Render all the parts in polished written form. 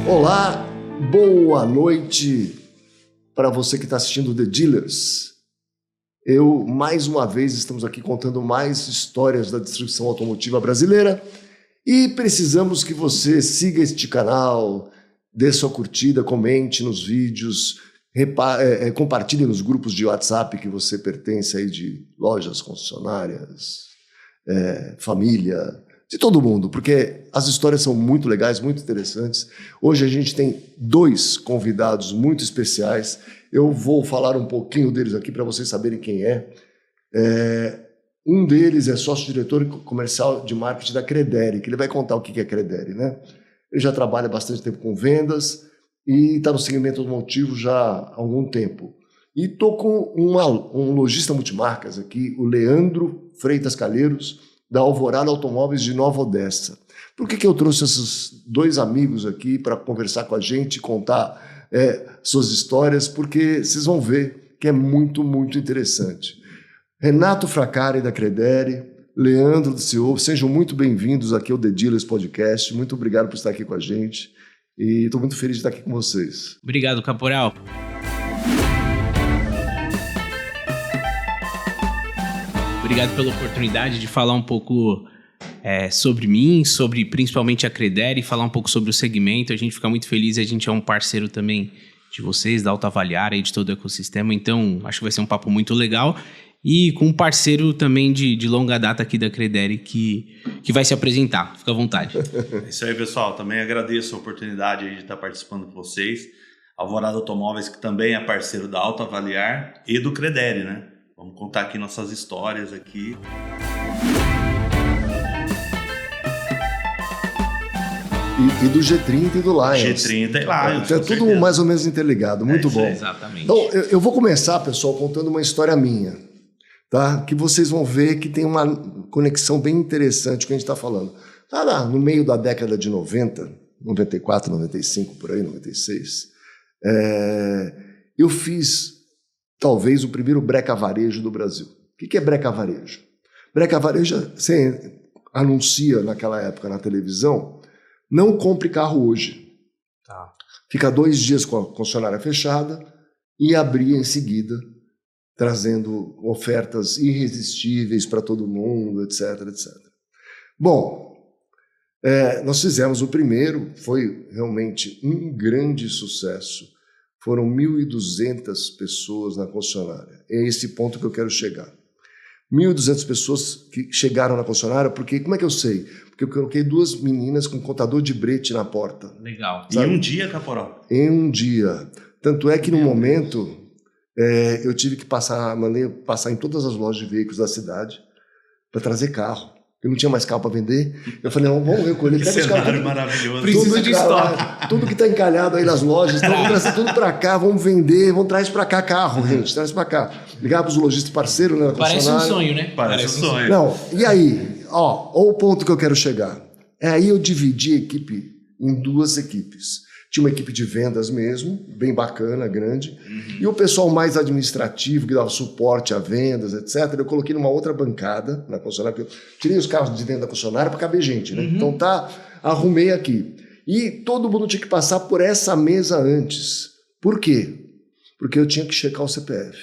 Olá, boa noite para você que está assistindo The Dealers. Mais uma vez, estamos aqui contando mais histórias da distribuição automotiva brasileira e precisamos que você siga este canal, dê sua curtida, comente nos vídeos, compartilhe nos grupos de WhatsApp que você pertence aí de lojas, concessionárias, família, de todo mundo, porque as histórias são muito legais, muito interessantes. Hoje a gente tem 2 convidados muito especiais. Eu vou falar um pouquinho deles aqui para vocês saberem quem é. Um deles é sócio-diretor comercial de marketing da Credere, que ele vai contar o que é Credere, né? Ele já trabalha bastante tempo com vendas e está no segmento automotivo já há algum tempo. E estou com um lojista multimarcas aqui, o Leandro Freitas Calheiros, da Alvorada Automóveis de Nova Odessa. Por que eu trouxe esses 2 amigos aqui para conversar com a gente, contar suas histórias? Porque vocês vão ver que é muito, muito interessante. Renato Fracari, da Credere, Leandro do CEO, sejam muito bem-vindos aqui ao The Dealers Podcast. Muito obrigado por estar aqui com a gente e estou muito feliz de estar aqui com vocês. Obrigado, Caporal. Obrigado pela oportunidade de falar um pouco sobre mim, sobre principalmente a Credere, falar um pouco sobre o segmento. A gente fica muito feliz, a gente é um parceiro também de vocês, da Alta Avaliar e de todo o ecossistema, então acho que vai ser um papo muito legal. E com um parceiro também de longa data aqui da Credere que vai se apresentar. Fica à vontade. É isso aí, pessoal. Também agradeço a oportunidade aí de estar participando com vocês. Alvorada Automóveis, que também é parceiro da Alta Avaliar e do Credere, né? Vamos contar aqui nossas histórias aqui. E do G30 e do Lions. G30 e Lions. É tudo mais ou menos interligado, muito bom. Exatamente. Então, eu vou começar, pessoal, contando uma história minha, tá? Que vocês vão ver que tem uma conexão bem interessante com o que a gente está falando. Lá no meio da década de 90, 94, 95, por aí, 96, eu fiz talvez o primeiro breca varejo do Brasil. O que é breca varejo? Breca varejo, você anuncia naquela época na televisão, não compre carro hoje. Tá. Fica 2 dias com a concessionária fechada e abria em seguida, trazendo ofertas irresistíveis para todo mundo, etc, etc. Bom, nós fizemos o primeiro, foi realmente um grande sucesso. Foram 1.200 pessoas na concessionária. É esse ponto que eu quero chegar. 1.200 pessoas que chegaram na concessionária, porque como é que eu sei? Porque eu coloquei 2 meninas com contador de brete na porta. Legal. Sabe? Em um dia, Caporal? Em um dia. Tanto é que no momento eu tive que mandei passar em todas as lojas de veículos da cidade para trazer carro. Eu não tinha mais carro para vender. Eu falei, não, vamos recolher. Que cenário maravilhoso. Precisa de estoque. Tudo que está encalhado aí nas lojas, então vamos trazer tudo para cá, vamos vender, vamos trazer para cá carro, gente, traz para cá. Ligar para os lojistas parceiros, né? Parece um sonho, né? Parece um sonho. Não, e aí, ó o ponto que eu quero chegar. Aí eu dividi a equipe em 2 equipes. Tinha uma equipe de vendas mesmo, bem bacana, grande, e o pessoal mais administrativo, que dava suporte a vendas, etc., eu coloquei numa outra bancada na concessionária, porque eu tirei os carros de dentro da concessionária para caber gente, né? Então arrumei aqui. E todo mundo tinha que passar por essa mesa antes. Por quê? Porque eu tinha que checar o CPF.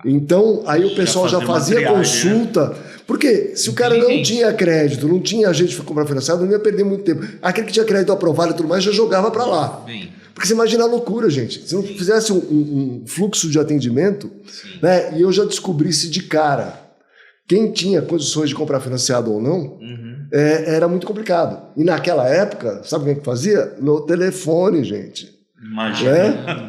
Então, aí o pessoal já fazia triagem, consulta, né? Porque se o cara não tinha crédito, não tinha agente para comprar financiado, não ia perder muito tempo. Aquele que tinha crédito aprovado e tudo mais, já jogava para lá. Porque você imagina a loucura, gente. Se não fizesse um fluxo de atendimento, né, e eu já descobrisse de cara quem tinha condições de comprar financiado ou não, era muito complicado. E naquela época, sabe quem que fazia? No telefone, gente. Imagina.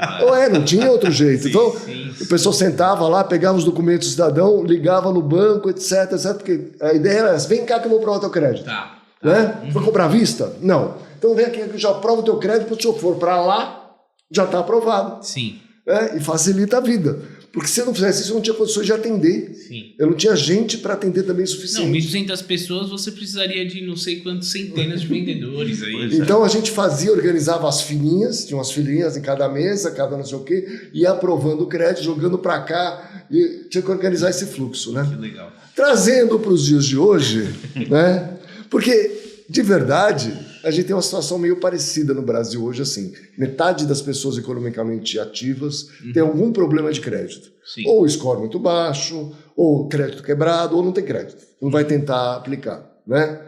Não tinha outro jeito. Então, o pessoal sentava lá, pegava os documentos do cidadão, ligava no banco, etc, etc. Porque a ideia era essa: vem cá que eu vou provar o teu crédito. Né? Foi comprar à vista? Não. Então vem aqui que eu já aprovo o teu crédito, se eu for para lá, já está aprovado. Sim. E facilita a vida. Porque se eu não fizesse isso, eu não tinha condições de atender. Sim. Eu não tinha gente para atender também o suficiente. Não, 1.200 pessoas, você precisaria de não sei quantas centenas de vendedores aí. Então a gente organizava as filinhas, tinha umas filinhas em cada mesa, cada não sei o quê, ia aprovando o crédito, jogando para cá, e tinha que organizar esse fluxo, né? Que legal. Trazendo para os dias de hoje, né? Porque de verdade, a gente tem uma situação meio parecida no Brasil hoje, assim. Metade das pessoas economicamente ativas tem algum problema de crédito. Sim. Ou score muito baixo, ou crédito quebrado, ou não tem crédito. Não vai tentar aplicar, né?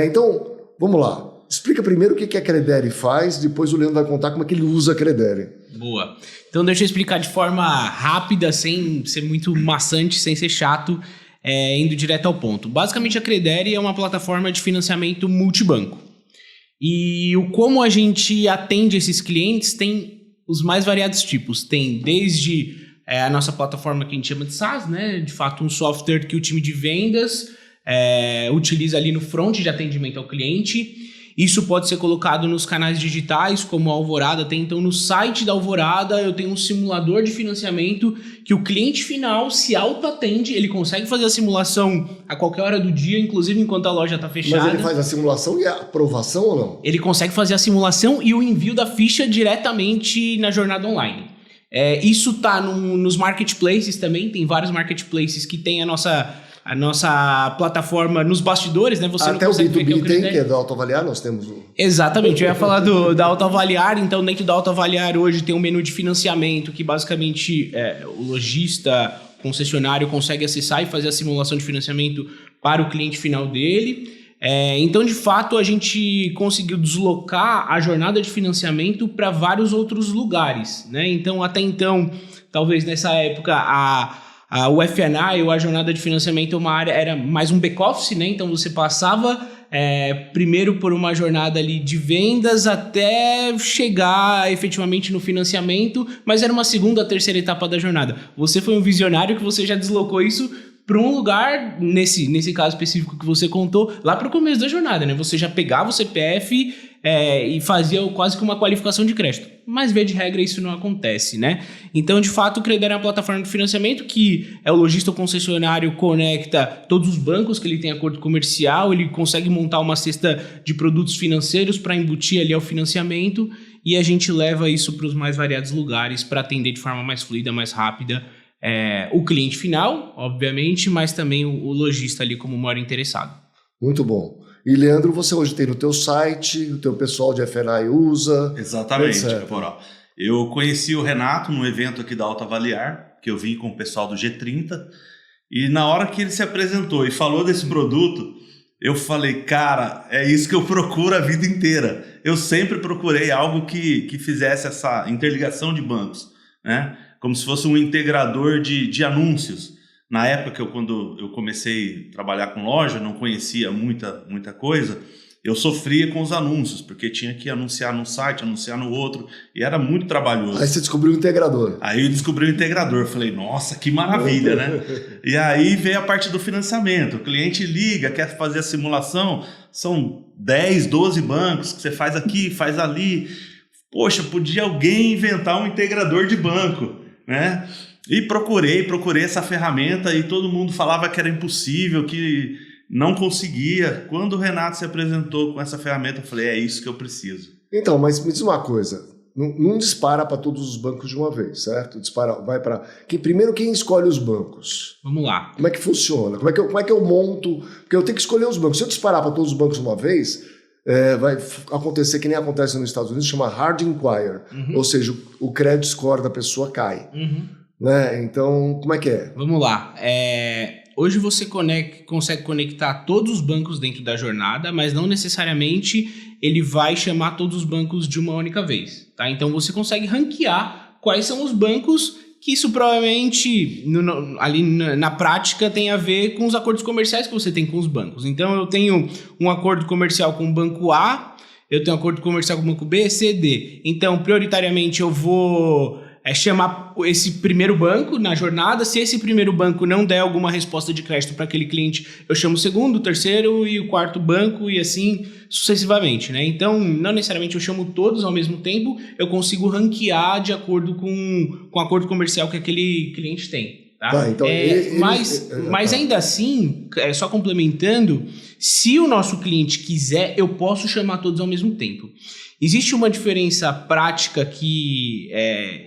Então, vamos lá. Explica primeiro o que a Credere faz, depois o Leandro vai contar como é que ele usa a Credere. Boa. Então deixa eu explicar de forma rápida, sem ser muito maçante, sem ser chato, indo direto ao ponto. Basicamente a Credere é uma plataforma de financiamento multibanco. E como a gente atende esses clientes tem os mais variados tipos. Tem desde a nossa plataforma que a gente chama de SaaS, né? De fato um software que o time de vendas utiliza ali no front de atendimento ao cliente. Isso pode ser colocado nos canais digitais, como a Alvorada tem. Então, no site da Alvorada, eu tenho um simulador de financiamento que o cliente final se auto-atende. Ele consegue fazer a simulação a qualquer hora do dia, inclusive enquanto a loja está fechada. Mas ele faz a simulação e a aprovação ou não? Ele consegue fazer a simulação e o envio da ficha diretamente na jornada online. Isso está nos marketplaces também. Tem vários marketplaces que tem a nossa plataforma nos bastidores, né? Você até não o B2B tem, que é da Autoavaliar, nós temos o... Exatamente, eu ia falar da Autoavaliar. Então, dentro da Autoavaliar hoje tem um menu de financiamento que basicamente o lojista, concessionário consegue acessar e fazer a simulação de financiamento para o cliente final dele. Então, de fato, a gente conseguiu deslocar a jornada de financiamento para vários outros lugares, né? Então, até então, talvez nessa época, o F&I, ou a jornada de financiamento, uma área era mais um back-office, né? Então você passava primeiro por uma jornada ali de vendas até chegar efetivamente no financiamento, mas era uma segunda, terceira etapa da jornada. Você foi um visionário que você já deslocou isso para um lugar, nesse caso específico que você contou, lá para o começo da jornada, né? Você já pegava o CPF e fazia quase que uma qualificação de crédito. Mas, via de regra, isso não acontece, né? Então, de fato, o Credere é uma plataforma de financiamento que o lojista ou concessionário conecta todos os bancos que ele tem acordo comercial, ele consegue montar uma cesta de produtos financeiros para embutir ali ao financiamento e a gente leva isso para os mais variados lugares para atender de forma mais fluida, mais rápida o cliente final, obviamente, mas também o lojista ali como maior interessado. Muito bom. E, Leandro, você hoje tem no teu site, o teu pessoal de F&I usa... Exatamente, Caporal. Eu conheci o Renato num evento aqui da Autoavaliar, que eu vim com o pessoal do G30, e na hora que ele se apresentou e falou desse produto, eu falei, cara, é isso que eu procuro a vida inteira. Eu sempre procurei algo que fizesse essa interligação de bancos, né? Como se fosse um integrador de anúncios. Na época, quando eu comecei a trabalhar com loja, não conhecia muita coisa, eu sofria com os anúncios, porque tinha que anunciar num site, anunciar no outro, e era muito trabalhoso. Aí você descobriu o integrador. Aí eu descobri o integrador, falei, nossa, que maravilha, né? E aí veio a parte do financiamento, o cliente liga, quer fazer a simulação, são 10, 12 bancos que você faz aqui, faz ali. Poxa, podia alguém inventar um integrador de banco, né? E procurei essa ferramenta e todo mundo falava que era impossível, que não conseguia. Quando o Renato se apresentou com essa ferramenta, eu falei, é isso que eu preciso. Então, mas me diz uma coisa, não dispara para todos os bancos de uma vez, certo? Vai para... Primeiro, quem escolhe os bancos? Vamos lá. Como é que funciona? Como é que eu monto? Porque eu tenho que escolher os bancos. Se eu disparar para todos os bancos de uma vez... vai acontecer que nem acontece nos Estados Unidos, chama hard inquire, ou seja, o credit score da pessoa cai. Né? Então, como é que é? Vamos lá. Hoje você consegue conectar todos os bancos dentro da jornada, mas não necessariamente ele vai chamar todos os bancos de uma única vez. Tá? Então você consegue ranquear quais são os bancos que isso provavelmente ali na prática tem a ver com os acordos comerciais que você tem com os bancos. Então eu tenho um acordo comercial com o banco A, eu tenho um acordo comercial com o banco B, C, D. Então prioritariamente eu vou chamar esse primeiro banco na jornada. Se esse primeiro banco não der alguma resposta de crédito para aquele cliente, eu chamo o segundo, o terceiro e o quarto banco e assim sucessivamente, né? Então, não necessariamente eu chamo todos ao mesmo tempo, eu consigo ranquear de acordo com o acordo comercial que aquele cliente tem. Tá? Então mas ainda assim, só complementando, se o nosso cliente quiser, eu posso chamar todos ao mesmo tempo. Existe uma diferença prática que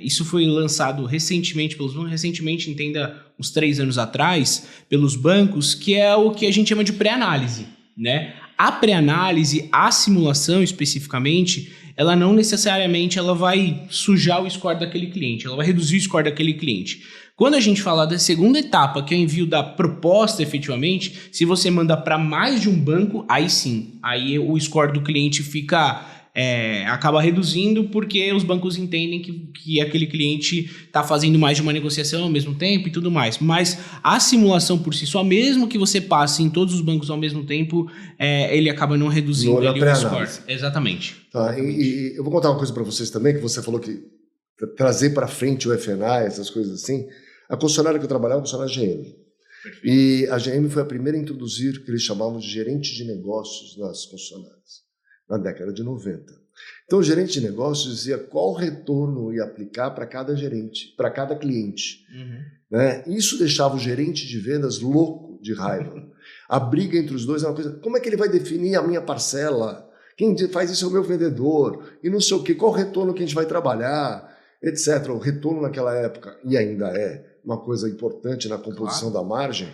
isso foi lançado recentemente pelos bancos, entenda uns 3 anos atrás, pelos bancos, que é o que a gente chama de pré-análise, né? A pré-análise, a simulação especificamente, ela não necessariamente ela vai sujar o score daquele cliente, ela vai reduzir o score daquele cliente. Quando a gente fala da segunda etapa, que é o envio da proposta efetivamente, se você manda para mais de um banco, aí sim, aí o score do cliente acaba reduzindo porque os bancos entendem que aquele cliente está fazendo mais de uma negociação ao mesmo tempo e tudo mais. Mas a simulação por si só, mesmo que você passe em todos os bancos ao mesmo tempo, ele acaba não reduzindo ali o score. Exatamente. Tá, e eu vou contar uma coisa para vocês também, que você falou que trazer para frente o FNA, essas coisas assim. A concessionária que eu trabalhava é a concessionária GM. Perfeito. E a GM foi a primeira a introduzir o que eles chamavam de gerente de negócios nas concessionárias, na década de 90. Então, o gerente de negócios dizia qual retorno ia aplicar para cada gerente, para cada cliente. Né? Isso deixava o gerente de vendas louco de raiva. A briga entre os dois é uma coisa... Como é que ele vai definir a minha parcela? Quem faz isso é o meu vendedor. E não sei o quê. Qual o retorno que a gente vai trabalhar? Etc. O retorno naquela época, e ainda é uma coisa importante na composição da margem,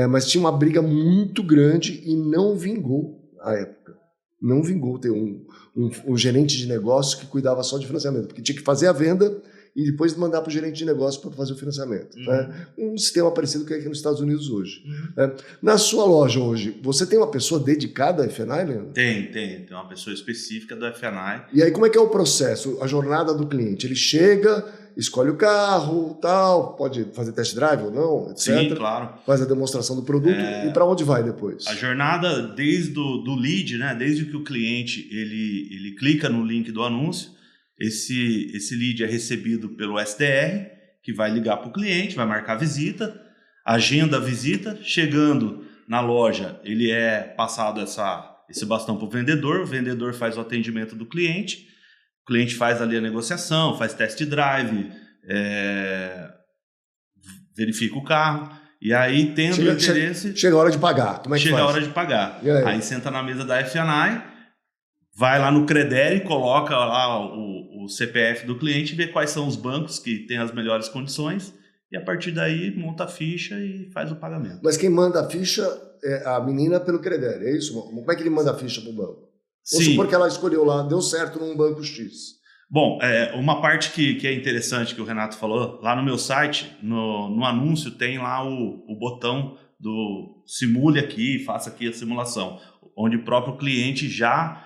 mas tinha uma briga muito grande e não vingou à época. Não vingou ter um gerente de negócio que cuidava só de financiamento, porque tinha que fazer a venda e depois mandar para o gerente de negócio para fazer o financiamento. Né? Um sistema parecido que é aqui nos Estados Unidos hoje. Na sua loja hoje, você tem uma pessoa dedicada à FNAI, Leandro? Tem uma pessoa específica do FNAI. E aí como é que é o processo, a jornada do cliente? Ele chega, escolhe o carro, tal, pode fazer test drive ou não, etc. Sim, claro. Faz a demonstração do produto e para onde vai depois? A jornada desde do lead, né? Desde que o cliente ele clica no link do anúncio, esse lead é recebido pelo SDR, que vai ligar para o cliente, vai marcar a visita, agenda a visita, chegando na loja, ele é passado esse bastão para o vendedor faz o atendimento do cliente, o cliente faz ali a negociação, faz test drive, verifica o carro, e aí tendo interesse... Chega a hora de pagar, como é que faz? Chega a hora de pagar. Aí senta na mesa da FNAI, vai lá no Credere, coloca lá o CPF do cliente, vê quais são os bancos que têm as melhores condições e a partir daí monta a ficha e faz o pagamento. Mas quem manda a ficha é a menina pelo Credere, é isso? Como é que ele manda a ficha para o banco? Sim. Ou supor que ela escolheu lá, deu certo num banco X. Bom, uma parte que é interessante que o Renato falou, lá no meu site, no anúncio tem lá o botão do simule aqui, faça aqui a simulação, onde o próprio cliente já...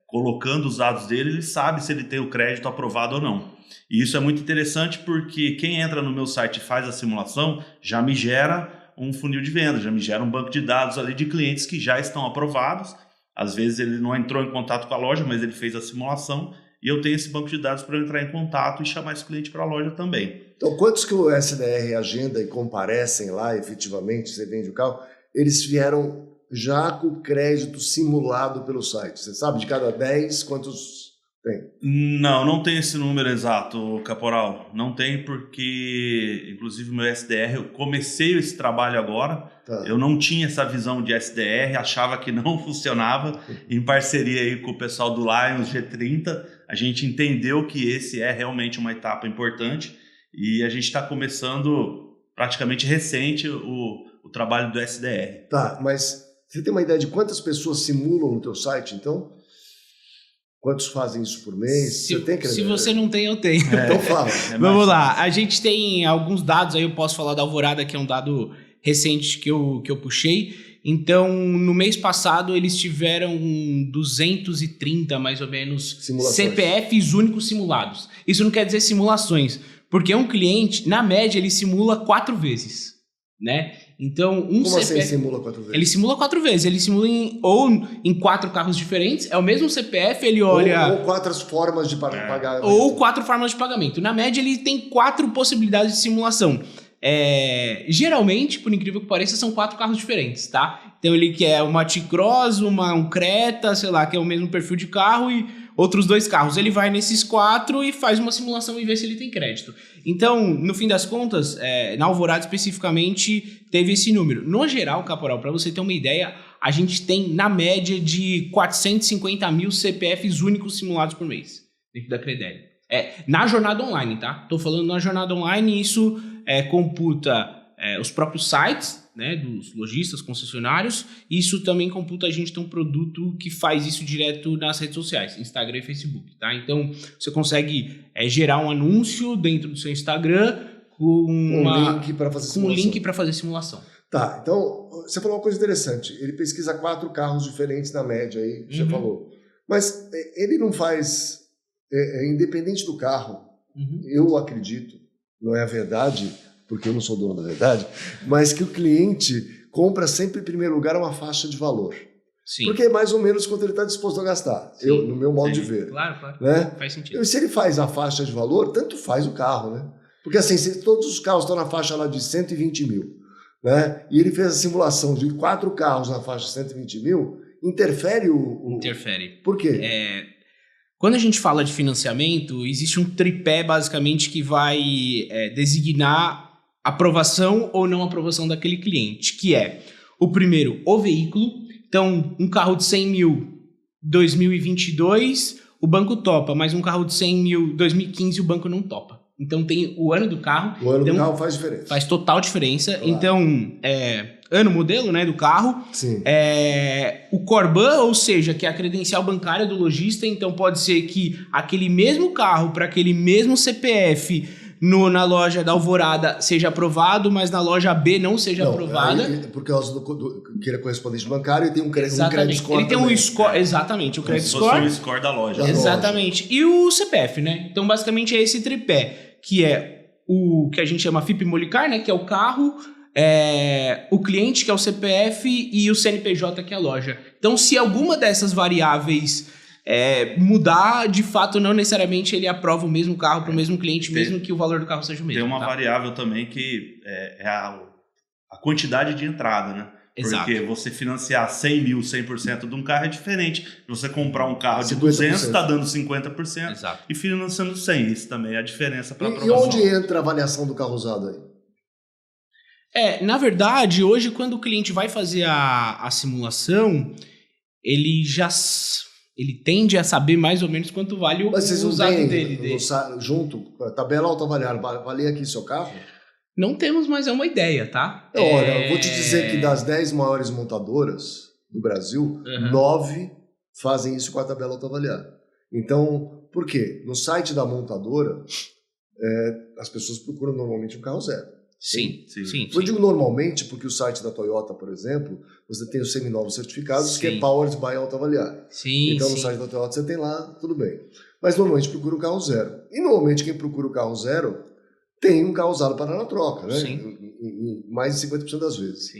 colocando os dados dele, ele sabe se ele tem o crédito aprovado ou não. E isso é muito interessante porque quem entra no meu site e faz a simulação já me gera um funil de venda, já me gera um banco de dados ali de clientes que já estão aprovados. Às vezes ele não entrou em contato com a loja, mas ele fez a simulação e eu tenho esse banco de dados para eu entrar em contato e chamar esse cliente para a loja também. Então, quantos que o SDR agenda e comparecem lá efetivamente, você vende o carro, eles vieram já com o crédito simulado pelo site? Você sabe de cada 10 quantos tem? Não tem esse número exato, Caporal. Não tem porque, inclusive, o meu SDR, eu comecei esse trabalho agora. Tá. Eu não tinha essa visão de SDR, achava que não funcionava. Em parceria aí com o pessoal do Lions G30, a gente entendeu que esse é realmente uma etapa importante e a gente está começando praticamente recente o trabalho do SDR. Tá, mas você tem uma ideia de quantas pessoas simulam no teu site, então? Quantos fazem isso por mês? Se você não tem, eu tenho. Então fala. Vamos lá. A gente tem alguns dados, aí eu posso falar da Alvorada, que é um dado recente que eu puxei. Então, no mês passado, eles tiveram 230, mais ou menos, CPFs únicos simulados. Isso não quer dizer simulações, porque um cliente, na média, ele simula 4 vezes, né? Então, Como CPF, assim simula 4 vezes? Ele simula 4 vezes. Ele simula em 4 carros diferentes. É o mesmo CPF, ele olha... Ou 4 formas de pagar. Ou 4 formas de pagamento. Na média, ele tem 4 possibilidades de simulação. Geralmente, por incrível que pareça, são 4 carros diferentes, tá? Então, ele quer uma T-Cross, um Creta, sei lá, que é o mesmo perfil de carro e outros 2 carros. Ele vai nesses 4 e faz uma simulação e vê se ele tem crédito. Então, no fim das contas, na Alvorada especificamente, teve esse número. No geral, Caporal, para você ter uma ideia, a gente tem na média de 450 mil CPFs únicos simulados por mês, dentro da Credere. Na jornada online, tá? Tô falando na jornada online, isso computa os próprios sites, né, dos lojistas, concessionários. Isso também computa a gente ter um produto que faz isso direto nas redes sociais, Instagram e Facebook, tá? Então, você consegue gerar um anúncio dentro do seu Instagram com um link para fazer simulação. Com um link para fazer simulação. Tá, então, você falou uma coisa interessante. Ele pesquisa 4 carros diferentes na média aí, que você falou. Mas ele não faz, independente do carro, eu acredito, não é a verdade, porque eu não sou dono da verdade, mas que o cliente compra sempre em primeiro lugar uma faixa de valor. Sim. Porque é mais ou menos quanto ele está disposto a gastar, no meu modo de ver. Claro. Né? Faz sentido. E se ele faz a faixa de valor, tanto faz o carro, né? Porque assim, se todos os carros estão na faixa lá de 120 mil, né? E ele fez a simulação de 4 carros na faixa de 120 mil, interfere Interfere. Por quê? Quando a gente fala de financiamento, existe um tripé, basicamente, que vai designar aprovação ou não aprovação daquele cliente, que é, o primeiro, o veículo. Então, um carro de 100 mil 2022, o banco topa, mas um carro de 100 mil 2015, o banco não topa. Então, tem o ano do carro. O ano do carro faz diferença. Faz total diferença. Claro. Então, ano, modelo, né, do carro. Sim. O Corban, ou seja, que é a credencial bancária do lojista. Então, pode ser que aquele mesmo carro para aquele mesmo CPF na loja da Alvorada seja aprovado, mas na loja B não seja aprovada. Por causa que ele é correspondente bancário e tem um crédito score. Ele tem um score, exatamente, o credit score. Como se fosse o score da loja. Exatamente. E o CPF, né? Então, basicamente, é esse tripé, que é o que a gente chama FIP Molicar, né? Que é o carro, o cliente, que é o CPF, e o CNPJ, que é a loja. Então, se alguma dessas variáveis mudar, de fato, não necessariamente ele aprova o mesmo carro para o mesmo cliente, mesmo que o valor do carro seja o mesmo. Tem uma variável também que é a quantidade de entrada, né? Exato. Porque você financiar 100 mil, 100% de um carro é diferente. Você comprar um carro de 50%. 200, está dando 50%. Exato. E financiando 100. Isso também é a diferença para E onde entra a avaliação do carro usado aí? Na verdade, hoje, quando o cliente vai fazer a simulação, ele tende a saber mais ou menos quanto vale o usado dele. Junto, a tabela autoavaliada, avalia aqui seu carro? Não temos, mas é uma ideia, tá? Olha, eu vou te dizer que das 10 maiores montadoras do Brasil, 9 fazem isso com a tabela autoavaliada. Então, por quê? No site da montadora, as pessoas procuram normalmente um carro zero. Sim. Eu digo normalmente porque o site da Toyota, por exemplo, você tem os seminovos certificados, que é Powered by Autoavaliar. Então no site da Toyota você tem lá, tudo bem. Mas normalmente procura o carro zero. E normalmente quem procura o carro zero tem um carro usado para dar na troca, né? Em mais de 50% das vezes.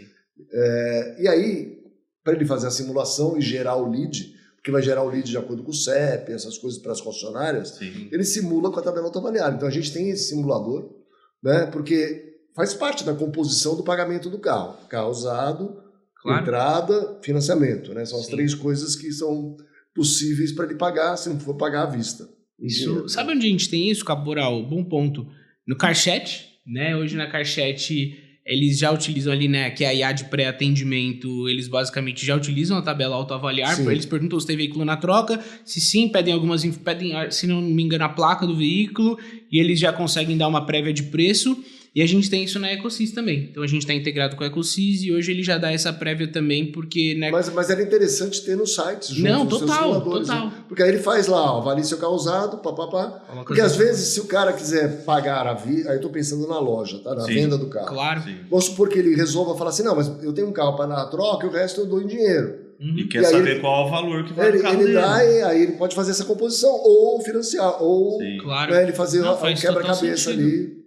E aí, para ele fazer a simulação e gerar o lead, porque vai gerar o lead de acordo com o CEP, essas coisas para as concessionárias, ele simula com a tabela autoavaliar. Então a gente tem esse simulador, né? Porque faz parte da composição do pagamento do carro. Carro usado, entrada, financiamento, né? São as 3 coisas que são possíveis para ele pagar, se não for pagar à vista. Isso. Sabe onde a gente tem isso, Caporal? Bom ponto. No CarChat, né? Hoje na CarChat eles já utilizam ali, né? Que é a IA de pré-atendimento, eles basicamente já utilizam a tabela autoavaliar. Eles perguntam se tem veículo na troca. Se sim, pedem, se não me engano, a placa do veículo. E eles já conseguem dar uma prévia de preço. E a gente tem isso na Ecosys também. Então a gente está integrado com a Ecosys e hoje ele já dá essa prévia também, porque... Né... Mas era interessante ter nos sites junto. Não, total. Né? Porque aí ele faz lá, avalie seu carro usado, Porque às vezes, se o cara quiser pagar aí eu estou pensando na loja, tá? Na venda do carro. Claro. Vamos supor que ele resolva falar assim, não, mas eu tenho um carro para dar troca e o resto eu dou em dinheiro. E quer saber qual é o valor que vai no carro dele. Aí ele pode fazer essa composição, ou financiar, ou ele fazer um quebra-cabeça ali.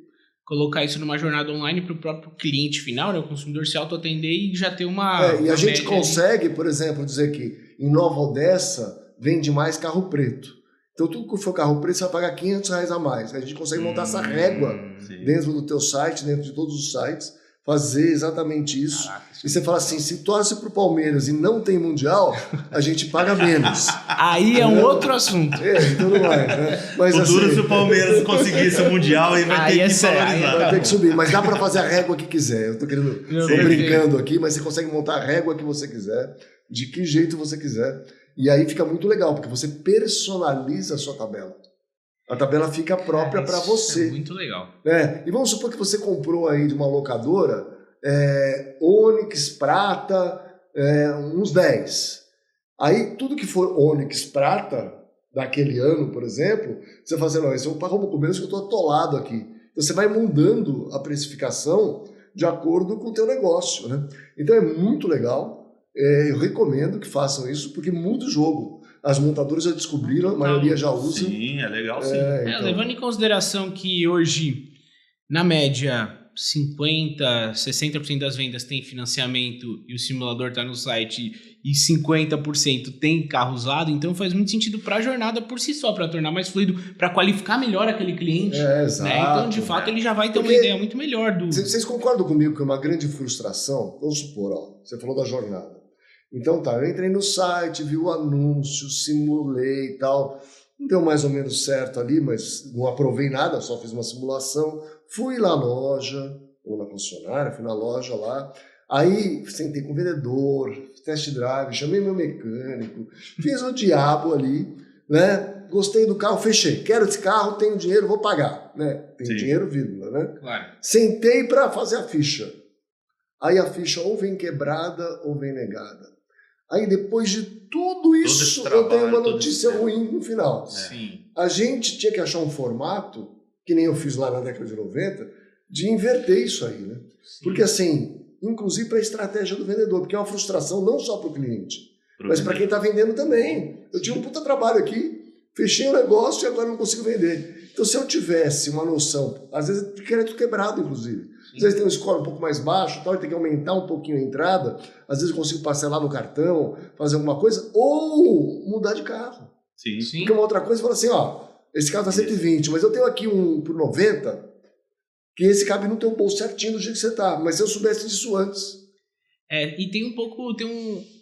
Colocar isso numa jornada online para o próprio cliente final, né, o consumidor se auto-atender e já ter uma... e a gente consegue, por exemplo, dizer que em Nova Odessa vende mais carro preto. Então tudo que for carro preto você vai pagar R$500 a mais. A gente consegue montar essa régua dentro do teu site, dentro de todos os sites, fazer exatamente isso. Caraca, e você fala assim, se torce pro Palmeiras e não tem Mundial, a gente paga menos. Aí é um outro assunto. Então não é, né? Mas futuro, assim, se o Palmeiras conseguisse o Mundial, aí vai ter que valorizar. Vai ter que subir, mas dá para fazer a régua que quiser. Eu tô brincando aqui, mas você consegue montar a régua que você quiser, de que jeito você quiser. E aí fica muito legal, porque você personaliza a sua tabela. A tabela fica própria para você. É muito legal. E vamos supor que você comprou aí de uma locadora Onix, Prata, uns 10. Aí tudo que for Onix, Prata, daquele ano, por exemplo, você fala assim, não, esse é um pago pouco menos que eu estou atolado aqui. Então você vai mudando a precificação de acordo com o teu negócio, né? Então é muito legal. Eu recomendo que façam isso porque muda o jogo. As montadoras já descobriram, a maioria já usa. Sim, é legal sim. Então... levando em consideração que hoje, na média, 50%, 60% das vendas tem financiamento e o simulador está no site e 50% tem carro usado, então faz muito sentido para a jornada por si só, para tornar mais fluido, para qualificar melhor aquele cliente. Exato. Né? Então, de fato, ele já vai ter uma ideia muito melhor do... Vocês concordam comigo que é uma grande frustração? Vamos supor, você falou da jornada. Então tá, eu entrei no site, vi o anúncio, simulei e tal. Não deu mais ou menos certo ali, mas não aprovei nada, só fiz uma simulação. Fui lá na loja, ou na concessionária, fui na loja lá. Aí sentei com o vendedor, test drive, chamei meu mecânico, fiz o diabo ali, né? Gostei do carro, fechei. Quero esse carro, tenho dinheiro, vou pagar, né? Tenho dinheiro, vírgula, né? Claro. Sentei para fazer a ficha. Aí a ficha ou vem quebrada ou vem negada. Aí depois de tudo isso, eu tenho uma notícia ruim no final. Sim. A gente tinha que achar um formato, que nem eu fiz lá na década de 90, de inverter isso aí, né? Sim. Porque assim, inclusive para a estratégia do vendedor, porque é uma frustração não só para o cliente, mas para quem está vendendo também. Eu tinha um puta trabalho aqui, fechei o negócio e agora não consigo vender. Então se eu tivesse uma noção, às vezes de crédito quebrado, inclusive, às vezes tem um score um pouco mais baixo, tal, e tem que aumentar um pouquinho a entrada. Às vezes eu consigo parcelar no cartão, fazer alguma coisa, ou mudar de carro. Sim. Porque uma outra coisa, você fala assim, esse carro tá 120, mas eu tenho aqui um por 90, que esse cabe no teu bolso certinho do jeito que você tá. Mas se eu soubesse disso antes... E tem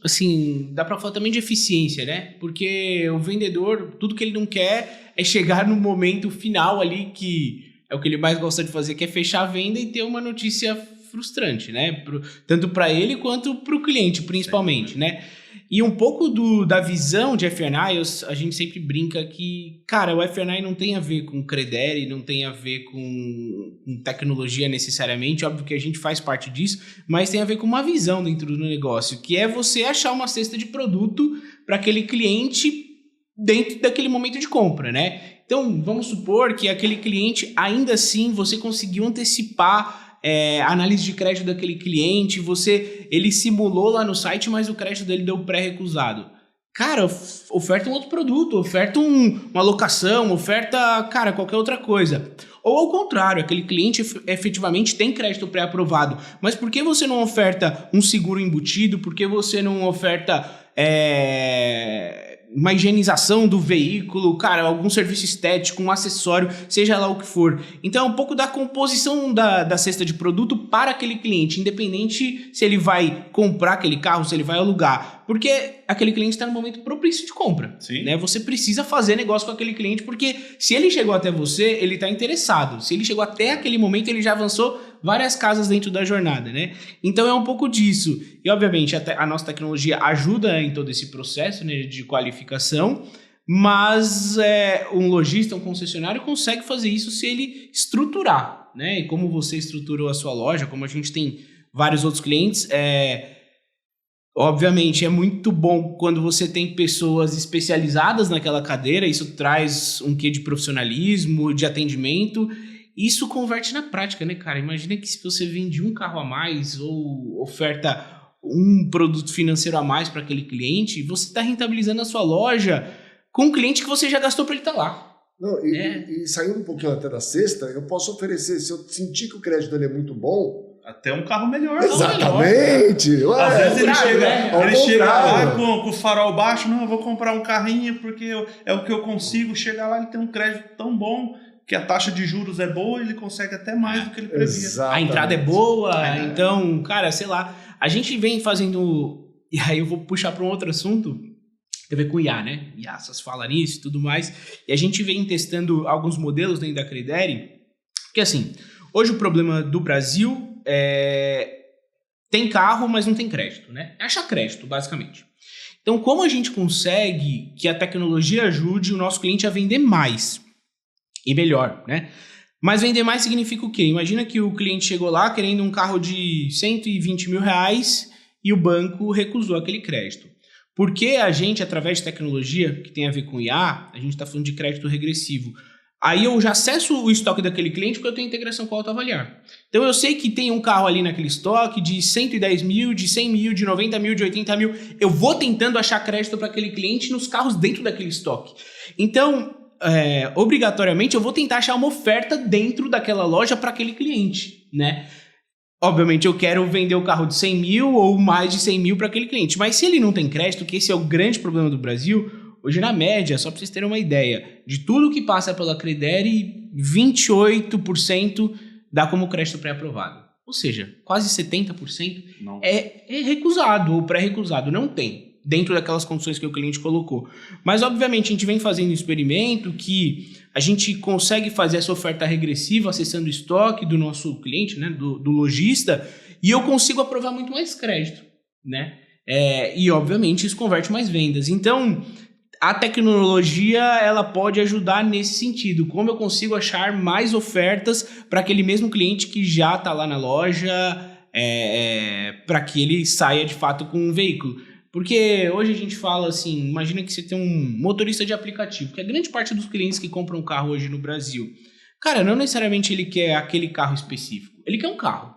assim, dá pra falar também de eficiência, né? Porque o vendedor, tudo que ele não quer é chegar no momento final ali que... É o que ele mais gosta de fazer, que é fechar a venda e ter uma notícia frustrante, né? Tanto para ele quanto para o cliente, principalmente, né? E um pouco da visão de F&I, a gente sempre brinca que, cara, o F&I não tem a ver com Credere, não tem a ver com tecnologia necessariamente, óbvio que a gente faz parte disso, mas tem a ver com uma visão dentro do negócio, que é você achar uma cesta de produto para aquele cliente dentro daquele momento de compra, né? Então, vamos supor que aquele cliente, ainda assim, você conseguiu antecipar a análise de crédito daquele cliente, ele simulou lá no site, mas o crédito dele deu pré-recusado. Cara, oferta um outro produto, oferta uma locação, oferta, cara, qualquer outra coisa. Ou ao contrário, aquele cliente efetivamente tem crédito pré-aprovado, mas por que você não oferta um seguro embutido? Por que você não oferta... uma higienização do veículo, cara, algum serviço estético, um acessório, seja lá o que for. Então é um pouco da composição da cesta de produto para aquele cliente, independente se ele vai comprar aquele carro, se ele vai alugar, porque aquele cliente está no momento propício de compra. Sim. Né? Você precisa fazer negócio com aquele cliente, porque se ele chegou até você, ele está interessado. Se ele chegou até aquele momento, ele já avançou várias casas dentro da jornada, né? Então é um pouco disso. E obviamente a nossa tecnologia ajuda em todo esse processo, né, de qualificação, mas um lojista, um concessionário consegue fazer isso se ele estruturar, né? E como você estruturou a sua loja, como a gente tem vários outros clientes, obviamente é muito bom quando você tem pessoas especializadas naquela cadeira, isso traz um quê de profissionalismo, de atendimento. Isso converte na prática, né, cara? Imagina que se você vende um carro a mais ou oferta um produto financeiro a mais para aquele cliente, você está rentabilizando a sua loja com um cliente que você já gastou para ele estar lá. Não, e saindo um pouquinho até da cesta, eu posso oferecer, se eu sentir que o crédito dele é muito bom... Até um carro melhor. Exatamente! Às vezes ele chega lá com o farol baixo, não, eu vou comprar um carrinho porque é o que eu consigo. Chega lá, ele tem um crédito tão bom... que a taxa de juros é boa, ele consegue até mais do que ele previa. Exatamente. A entrada é boa, então, cara, sei lá. A gente vem fazendo... E aí eu vou puxar para um outro assunto, tem a ver com IA, né? IA, vocês falam nisso e tudo mais. E a gente vem testando alguns modelos dentro da Credere, porque assim, hoje o problema do Brasil tem carro, mas não tem crédito, né? É achar crédito, basicamente. Então, como a gente consegue que a tecnologia ajude o nosso cliente a vender mais? e melhor, né? Mas vender mais significa o quê? Imagina que o cliente chegou lá querendo um carro de 120 mil reais e o banco recusou aquele crédito. Porque a gente, através de tecnologia, que tem a ver com IA, a gente está falando de crédito regressivo. Aí eu já acesso o estoque daquele cliente porque eu tenho integração com a AutoAvaliar. Então eu sei que tem um carro ali naquele estoque de 110 mil, de 100 mil, de 90 mil, de 80 mil. Eu vou tentando achar crédito para aquele cliente nos carros dentro daquele estoque. Então, obrigatoriamente, eu vou tentar achar uma oferta dentro daquela loja para aquele cliente, né? Obviamente, eu quero vender o carro de 100 mil ou mais de 100 mil para aquele cliente. Mas se ele não tem crédito, que esse é o grande problema do Brasil, hoje na média, só para vocês terem uma ideia, de tudo que passa pela Credere, 28% dá como crédito pré-aprovado. Ou seja, quase 70% é recusado ou pré-recusado, não tem. Dentro daquelas condições que o cliente colocou. Mas, obviamente, a gente vem fazendo um experimento que a gente consegue fazer essa oferta regressiva acessando o estoque do nosso cliente, né, do lojista, e eu consigo aprovar muito mais crédito, né? E, obviamente, isso converte mais vendas. Então, a tecnologia ela pode ajudar nesse sentido. Como eu consigo achar mais ofertas para aquele mesmo cliente que já está lá na loja, para que ele saia, de fato, com um veículo. Porque hoje a gente fala assim, imagina que você tem um motorista de aplicativo, que a grande parte dos clientes que compram um carro hoje no Brasil, cara, não necessariamente ele quer aquele carro específico, ele quer um carro,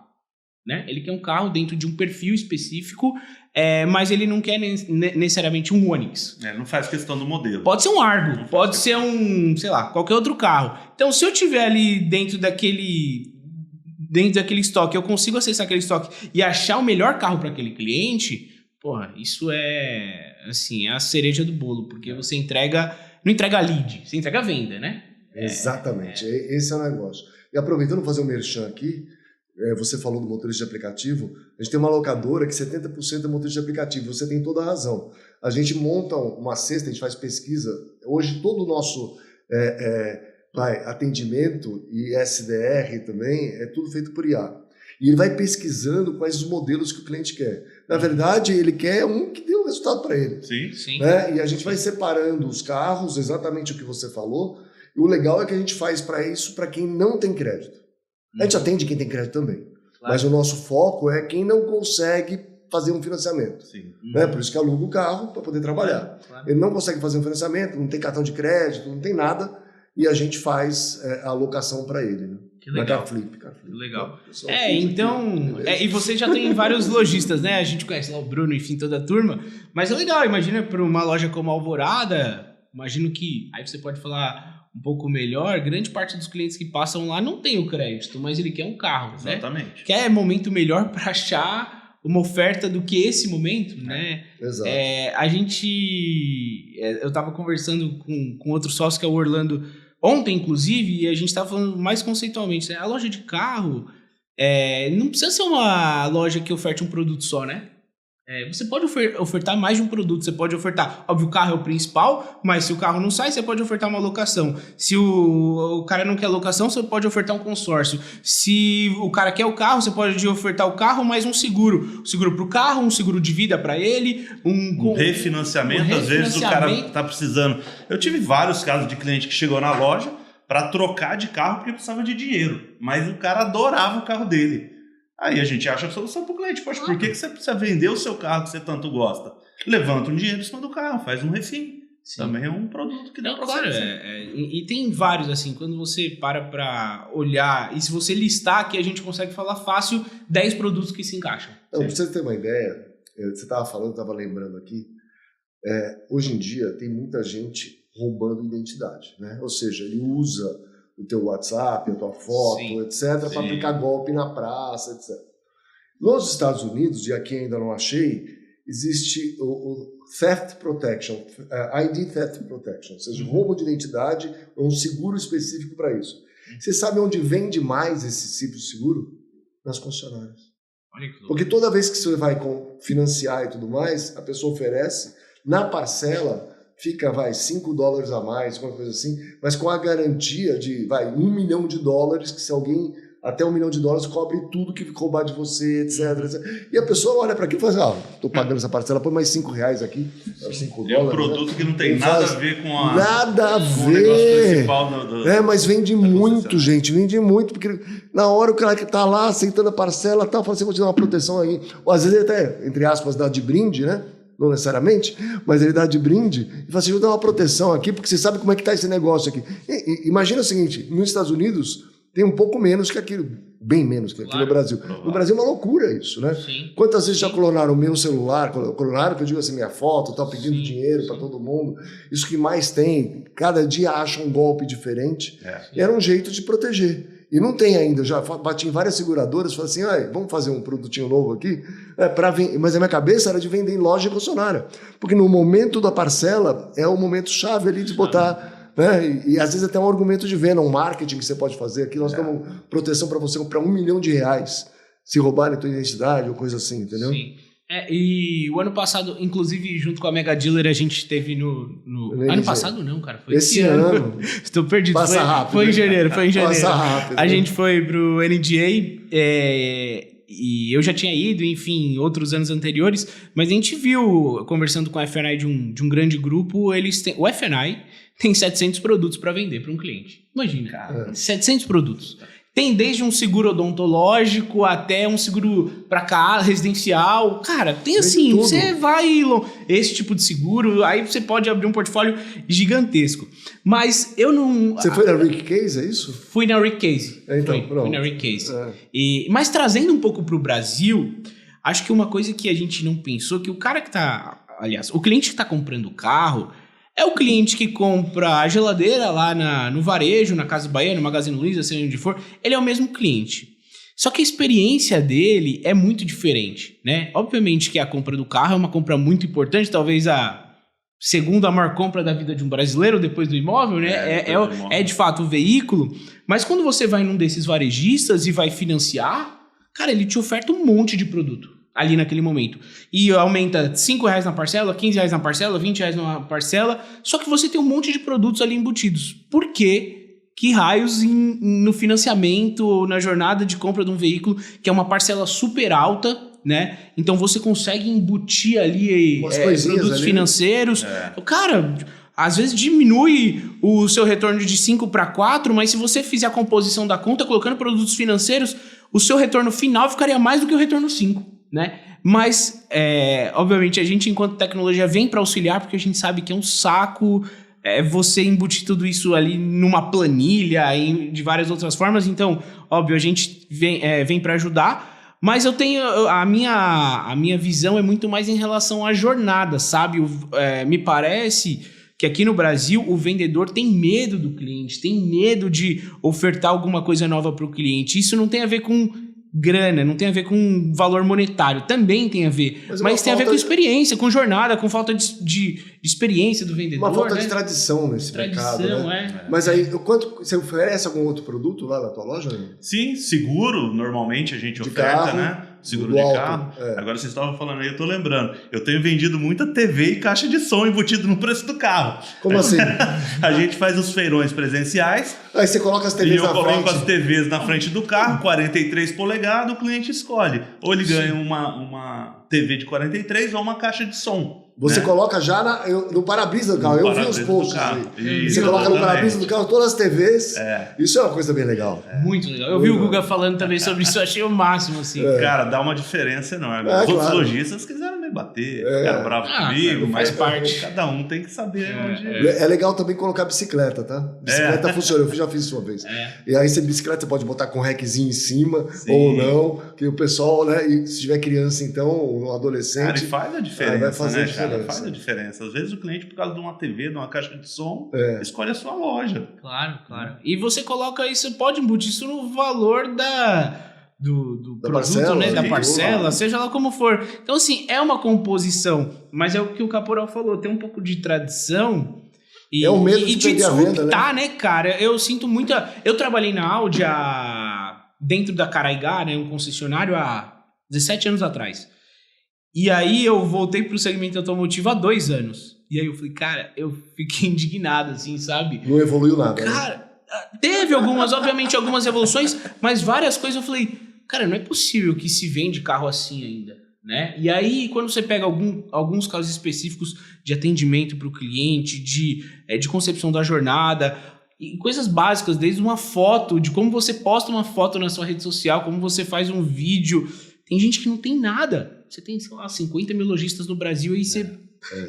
né? Ele quer um carro dentro de um perfil específico, mas ele não quer necessariamente um Onix. Não faz questão do modelo. Pode ser um Argo, pode ser um, sei lá, qualquer outro carro. Então, se eu tiver ali dentro daquele estoque, eu consigo acessar aquele estoque e achar o melhor carro para aquele cliente... Porra, isso é a cereja do bolo, porque você não entrega lead, você entrega venda, né? Exatamente, esse é o negócio. E aproveitando fazer um merchan aqui, você falou do motorista de aplicativo, a gente tem uma locadora que 70% é motorista de aplicativo, você tem toda a razão. A gente monta uma cesta, a gente faz pesquisa, hoje todo o nosso atendimento e SDR também é tudo feito por IA. E ele vai pesquisando quais os modelos que o cliente quer. Na verdade, ele quer um que dê um resultado para ele. Sim. Né? E a gente vai separando os carros, exatamente o que você falou. E o legal é que a gente faz para isso para quem não tem crédito. A gente atende quem tem crédito também. Claro. Mas o nosso foco é quem não consegue fazer um financiamento. Sim. Né? Por isso que aluga o carro para poder trabalhar. Claro. Ele não consegue fazer um financiamento, não tem cartão de crédito, não tem nada. E a gente faz a alocação para ele. Né? Que legal. Carflip. Legal. E você já tem vários lojistas, né? A gente conhece lá o Bruno, enfim, toda a turma. Mas é legal, imagina para uma loja como a Alvorada, imagino que, aí você pode falar um pouco melhor, grande parte dos clientes que passam lá não tem o crédito, mas ele quer um carro, Exatamente. Né? Quer momento melhor para achar uma oferta do que esse momento, né? Exato. Eu estava conversando com outro sócio, que é o Orlando, ontem, inclusive, e a gente estava falando mais conceitualmente, a loja de carro não precisa ser uma loja que oferte um produto só, né? Você pode ofertar mais de um produto, você pode ofertar, óbvio, o carro é o principal, mas se o carro não sai, você pode ofertar uma locação. Se o cara não quer locação, você pode ofertar um consórcio. Se o cara quer o carro, você pode ofertar o carro mais um seguro. Um seguro para o carro, um seguro de vida para ele, um refinanciamento, às vezes o cara está precisando. Eu tive vários casos de cliente que chegou na loja para trocar de carro porque precisava de dinheiro, mas o cara adorava o carro dele. Aí a gente acha a solução para o cliente. Poxa, por que você precisa vender o seu carro que você tanto gosta? Levanta um dinheiro em cima do carro, faz um refim. Sim. Também é um produto que dá para claro, e tem vários, assim, quando você para olhar, e se você listar aqui, a gente consegue falar fácil 10 produtos que se encaixam. Não, para você ter uma ideia, você estava falando, estava lembrando aqui, hoje em dia tem muita gente roubando identidade, né? Ou seja, ele usa o teu WhatsApp, a tua foto, sim, etc., para aplicar golpe na praça, etc. Nos Estados Unidos, e aqui ainda não achei, existe o Theft Protection, ID Theft Protection, ou seja, roubo de identidade, um seguro específico para isso. Você sabe onde vende mais esse tipo de seguro? Nas concessionárias. Porque toda vez que você vai financiar e tudo mais, a pessoa oferece, na parcela, fica, $5 a mais, alguma coisa assim, mas com a garantia de, $1 milhão, que se alguém até $1 milhão cobre tudo que roubar de você, etc, etc. E a pessoa olha para aquilo e fala assim, tô pagando essa parcela, põe mais $5 aqui, $5. É um produto, né, que não tem nada a ver com a... Nada a com ver. O negócio principal mas vende muito, gente, vende muito, porque na hora o cara que tá lá aceitando a parcela, tal, fala assim, vou te dar uma proteção aí. Ou às vezes ele até, entre aspas, dá de brinde, né? Não necessariamente, mas ele dá de brinde e fala assim, vou dar uma proteção aqui, porque você sabe como é que tá esse negócio aqui. Imagina o seguinte, nos Estados Unidos tem um pouco menos que aquilo, bem menos que aqui no Brasil. No Brasil é uma loucura isso, né? Sim. Quantas vezes já clonaram o meu celular, clonaram, que eu digo assim, minha foto, tal, pedindo dinheiro para todo mundo. Isso que mais tem, cada dia acha um golpe diferente. E era um jeito de proteger. E não tem ainda, eu já bati em várias seguradoras, falei assim, vamos fazer um produtinho novo aqui, mas a minha cabeça era de vender em loja concessionária, porque no momento da parcela é o momento chave ali de botar, né? E às vezes até um argumento de venda, um marketing que você pode fazer aqui, nós temos proteção para você comprar R$1 milhão se roubarem a tua identidade ou coisa assim, entendeu? Sim. E o ano passado, inclusive, junto com a Mega Dealer, a gente teve no... Ano passado não, cara. Foi esse ano. Estou perdido. Passa rápido. Foi em janeiro. Passa rápido. A gente foi pro NDA e eu já tinha ido, enfim, outros anos anteriores, mas a gente viu, conversando com a FNI de um grande grupo, o FNI tem 700 produtos para vender para um cliente. Imagina, cara. 700 produtos. Tem desde um seguro odontológico até um seguro para casa, residencial. Cara, tem assim, você vai... Esse tipo de seguro, aí você pode abrir um portfólio gigantesco. Mas eu não... Você foi na Rick Case, é isso? Fui na Rick Case. Então, fui na Rick Case. Mas trazendo um pouco para o Brasil, acho que uma coisa que a gente não pensou, que o cara que tá... Aliás, o cliente que está comprando o carro... É o cliente que compra a geladeira lá no varejo, na Casa Bahia, no Magazine Luiza, seja onde for. Ele é o mesmo cliente. Só que a experiência dele é muito diferente, né? Obviamente que a compra do carro é uma compra muito importante, talvez a segunda maior compra da vida de um brasileiro depois do imóvel, né? É de fato o veículo. Mas quando você vai num desses varejistas e vai financiar, cara, ele te oferta um monte de produto ali naquele momento. E aumenta R$5 na parcela, R$15 na parcela, R$20 na parcela, só que você tem um monte de produtos ali embutidos. Por quê? Que raios no financiamento ou na jornada de compra de um veículo, que é uma parcela super alta, né? Então você consegue embutir ali produtos ali, financeiros. Cara, às vezes diminui o seu retorno de 5 para 4, mas se você fizer a composição da conta colocando produtos financeiros, o seu retorno final ficaria mais do que o retorno 5. Né? Mas, obviamente, a gente, enquanto tecnologia, vem para auxiliar, porque a gente sabe que é um saco você embutir tudo isso ali numa planilha e de várias outras formas. Então, óbvio, a gente vem para ajudar, mas eu tenho a minha visão é muito mais em relação à jornada, sabe? Me parece que aqui no Brasil o vendedor tem medo do cliente, tem medo de ofertar alguma coisa nova para o cliente. Isso não tem a ver com grana, não tem a ver com valor monetário, também tem a ver, mas tem a ver com experiência, com jornada, com falta de experiência do vendedor. Uma falta de tradição nesse mercado, né? Mas aí, você oferece algum outro produto lá na tua loja? Sim, seguro, normalmente a gente oferta, carro, né? Seguro de carro. Agora vocês estavam falando aí, eu tô lembrando. Eu tenho vendido muita TV e caixa de som embutido no preço do carro. Como assim? A gente faz os feirões presenciais. Aí você coloca as TVs na frente. E eu coloco as TVs na frente do carro, 43 polegadas, o cliente escolhe. Ou ele ganha uma TV de 43 ou uma caixa de som. Você coloca já no para-brisa do carro. Eu vi os posts aí. Você coloca no para-brisa do carro todas as TVs. Isso é uma coisa bem legal. Muito legal. Eu vi o Guga falando também sobre isso, eu achei o máximo, assim. Cara, dá uma diferença enorme. Os outros lojistas quiseram me bater, ficaram bravos comigo, mas parte. Cada um tem que saber onde... É legal também colocar bicicleta, tá? Bicicleta funciona, eu já fiz isso uma vez. E aí, bicicleta você pode botar com um requezinho em cima, ou não, que o pessoal, né? E se tiver criança, então, um adolescente... Cara, e faz a diferença, vai fazer cara? Faz a diferença. Às vezes o cliente, por causa de uma TV, de uma caixa de som, escolhe a sua loja. Claro. E você coloca isso, pode embutir isso no valor do produto, parcela, né? Da parcela, seja lá como for. Então, assim, é uma composição, mas é o que o Caporal falou, tem um pouco de tradição e, o medo de perder a venda, né, cara? Eu sinto muita... Eu trabalhei na Audi dentro da Caraigá, né? Um concessionário há 17 anos atrás. E aí eu voltei pro segmento automotivo há 2 anos. E aí eu falei, cara, eu fiquei indignado, assim, sabe? Não evoluiu nada. Cara, né? teve obviamente algumas evoluções, mas várias coisas eu falei, cara, não é possível que se vende carro assim ainda, né? E aí, quando você pega alguns casos específicos de atendimento para o cliente, de concepção da jornada, e coisas básicas, desde uma foto, de como você posta uma foto na sua rede social, como você faz um vídeo. Tem gente que não tem nada. Você tem, sei lá, 50 mil lojistas no Brasil e você...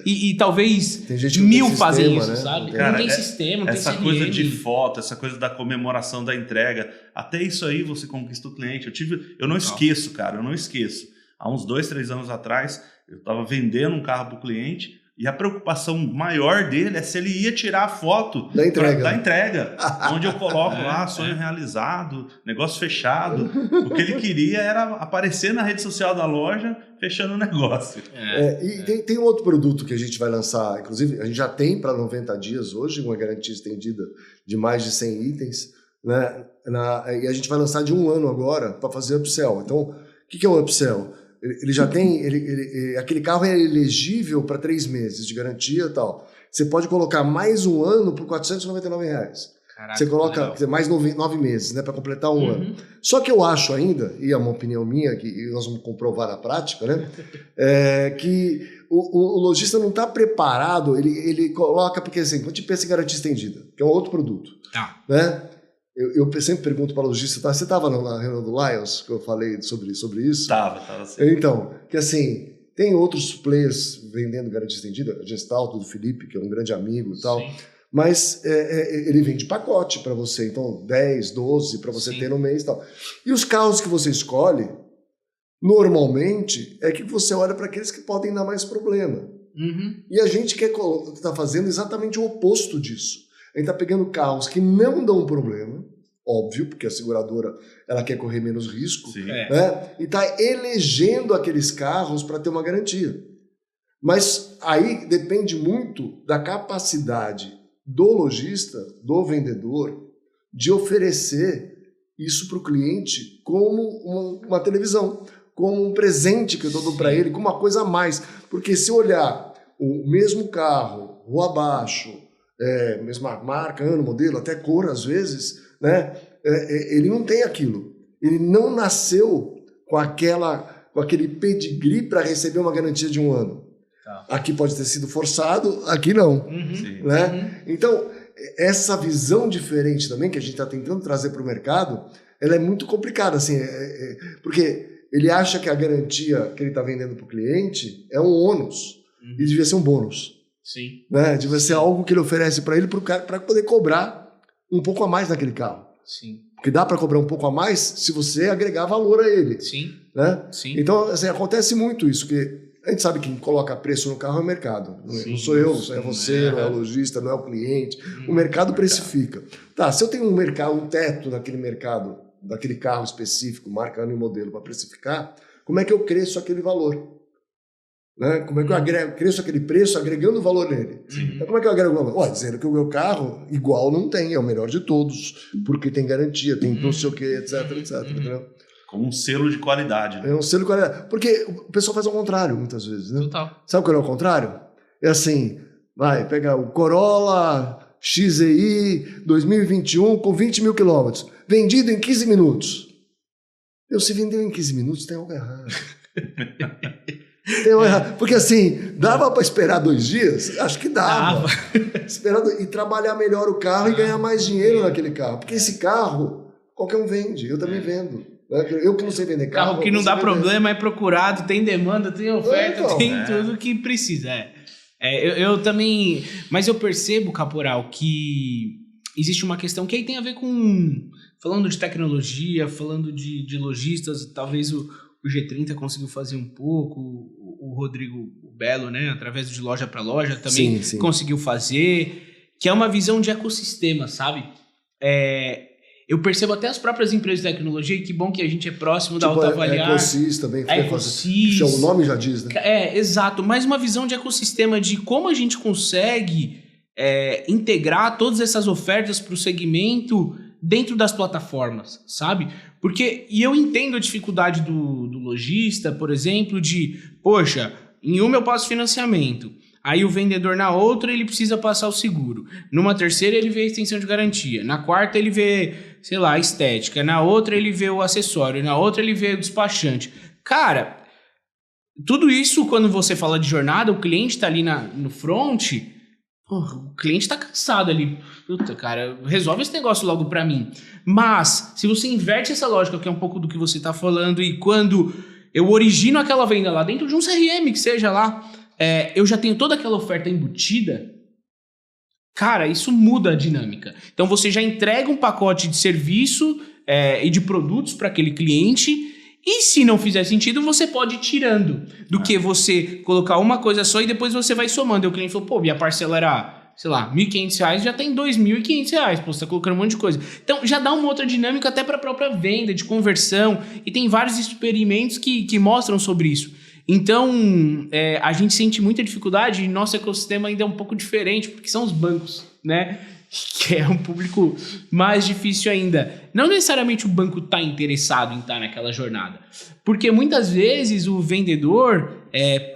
E talvez 1000 fazem isso, né? Sabe? Cara, não tem sistema, não tem essa CRM. coisa de foto, essa coisa da comemoração da entrega, até isso aí você conquista o cliente. Eu não esqueço, cara, eu não esqueço. Há uns 2, 3 anos atrás, eu estava vendendo um carro para o cliente e a preocupação maior dele é se ele ia tirar a foto da entrega, onde eu coloco lá, sonho realizado, negócio fechado. O que ele queria era aparecer na rede social da loja fechando o negócio. Tem outro produto que a gente vai lançar, inclusive a gente já tem para 90 dias hoje, uma garantia estendida de mais de 100 itens, né? E a gente vai lançar de 1 ano agora para fazer upsell. Então, o que é o upsell? Ele já tem, aquele carro é elegível para 3 meses de garantia e tal. Você pode colocar mais 1 ano por R$499. Caraca, você coloca mais 9 meses, né, para completar 1 ano. Só que eu acho ainda, e é uma opinião minha, que nós vamos comprovar na prática, né, que o lojista não está preparado, ele coloca, porque assim, quando a gente pensa em garantia estendida, que é um outro produto, né? Eu sempre pergunto para o lojista, você estava na reunião do Lions, que eu falei sobre isso? Estava sim. Então, que assim, tem outros players vendendo garantia estendida, a Gestalto do Felipe, que é um grande amigo e tal, sim. Mas ele vende pacote para você, então 10, 12 para você ter no mês e tal. E os carros que você escolhe, normalmente, é que você olha para aqueles que podem dar mais problema. E a gente está fazendo exatamente o oposto disso. A gente está pegando carros que não dão problema, óbvio, porque a seguradora ela quer correr menos risco, né? E está elegendo aqueles carros para ter uma garantia. Mas aí depende muito da capacidade do lojista, do vendedor, de oferecer isso para o cliente como uma televisão, como um presente que eu dou para ele, como uma coisa a mais. Porque se olhar o mesmo carro, rua abaixo, mesma marca, ano, modelo, até cor às vezes, né? Ele não tem aquilo. Ele não nasceu com aquele pedigree para receber uma garantia de 1 ano. Aqui pode ter sido forçado, aqui não. Né? Então, essa visão diferente também que a gente está tentando trazer para o mercado, ela é muito complicada, assim, porque ele acha que a garantia que ele está vendendo para o cliente é um ônus e devia ser um bônus. Sim. Né? Devia ser algo que ele oferece para ele para poder cobrar um pouco a mais naquele carro. Sim. Porque dá para cobrar um pouco a mais se você agregar valor a ele. Sim. Né? Sim. Então, assim, acontece muito isso, que a gente sabe que quem coloca preço no carro é o mercado. Não sou eu, não é você, não é o lojista, não é o cliente. O mercado precifica. Tá, se eu tenho um teto naquele mercado, daquele carro específico, marca, ano e modelo, para precificar, como é que eu cresço aquele valor? Né? Como é que eu cresço aquele preço agregando valor nele? Então, como é que eu agrego valor? Dizendo que o meu carro igual não tem, é o melhor de todos, porque tem garantia, tem não sei o que, etc, entendeu? Como um selo de qualidade. Né? É um selo de qualidade. Porque o pessoal faz ao contrário, muitas vezes. Né? Total. Sabe qual é o contrário? É assim, pega o Corolla XEI 2021 com 20 mil quilômetros, vendido em 15 minutos. Se vendeu em 15 minutos, tem algo errado. Porque assim, dava para esperar 2 dias? Acho que dava. E trabalhar melhor o carro e ganhar mais dinheiro naquele carro. Porque esse carro, qualquer um vende, eu também vendo. Eu que não sei vender carro. Carro que não dá problema, é procurado, tem demanda, tem oferta, tem tudo que precisa. Eu também... Mas eu percebo, Caporal, que existe uma questão que aí tem a ver com... Falando de tecnologia, falando de lojistas, talvez o G30 conseguiu fazer um pouco, o Rodrigo Belo, né, através de loja para loja também conseguiu fazer, que é uma visão de ecossistema, sabe? Eu percebo até as próprias empresas de tecnologia, e que bom que a gente é próximo da Autoavaliar. A Ecosys também. O nome já diz, né? Exato, mas uma visão de ecossistema de como a gente consegue integrar todas essas ofertas para o segmento dentro das plataformas, sabe? Porque, e eu entendo a dificuldade do lojista, por exemplo, poxa, em uma eu passo financiamento, Aí o vendedor na outra, ele precisa passar o seguro. Numa terceira, ele vê a extensão de garantia. Na quarta, ele vê, sei lá, a estética. Na outra, ele vê o acessório. Na outra, ele vê o despachante. Cara, tudo isso, quando você fala de jornada, o cliente tá ali no front, o cliente tá cansado ali. Puta, cara, resolve esse negócio logo pra mim. Mas, se você inverte essa lógica, que é um pouco do que você tá falando, e quando eu origino aquela venda lá dentro de um CRM, que seja lá, eu já tenho toda aquela oferta embutida, cara, isso muda a dinâmica. Então, você já entrega um pacote de serviço e de produtos para aquele cliente, e se não fizer sentido, você pode ir tirando do que você colocar uma coisa só e depois você vai somando. E o cliente falou, pô, minha parcela era, sei lá, R$1.500, já tem R$2.500, pô, você tá colocando um monte de coisa. Então, já dá uma outra dinâmica até para a própria venda, de conversão, e tem vários experimentos que mostram sobre isso. Então, a gente sente muita dificuldade e nosso ecossistema ainda é um pouco diferente, porque são os bancos, né? Que é um público mais difícil ainda. Não necessariamente o banco está interessado em estar naquela jornada, porque muitas vezes o vendedor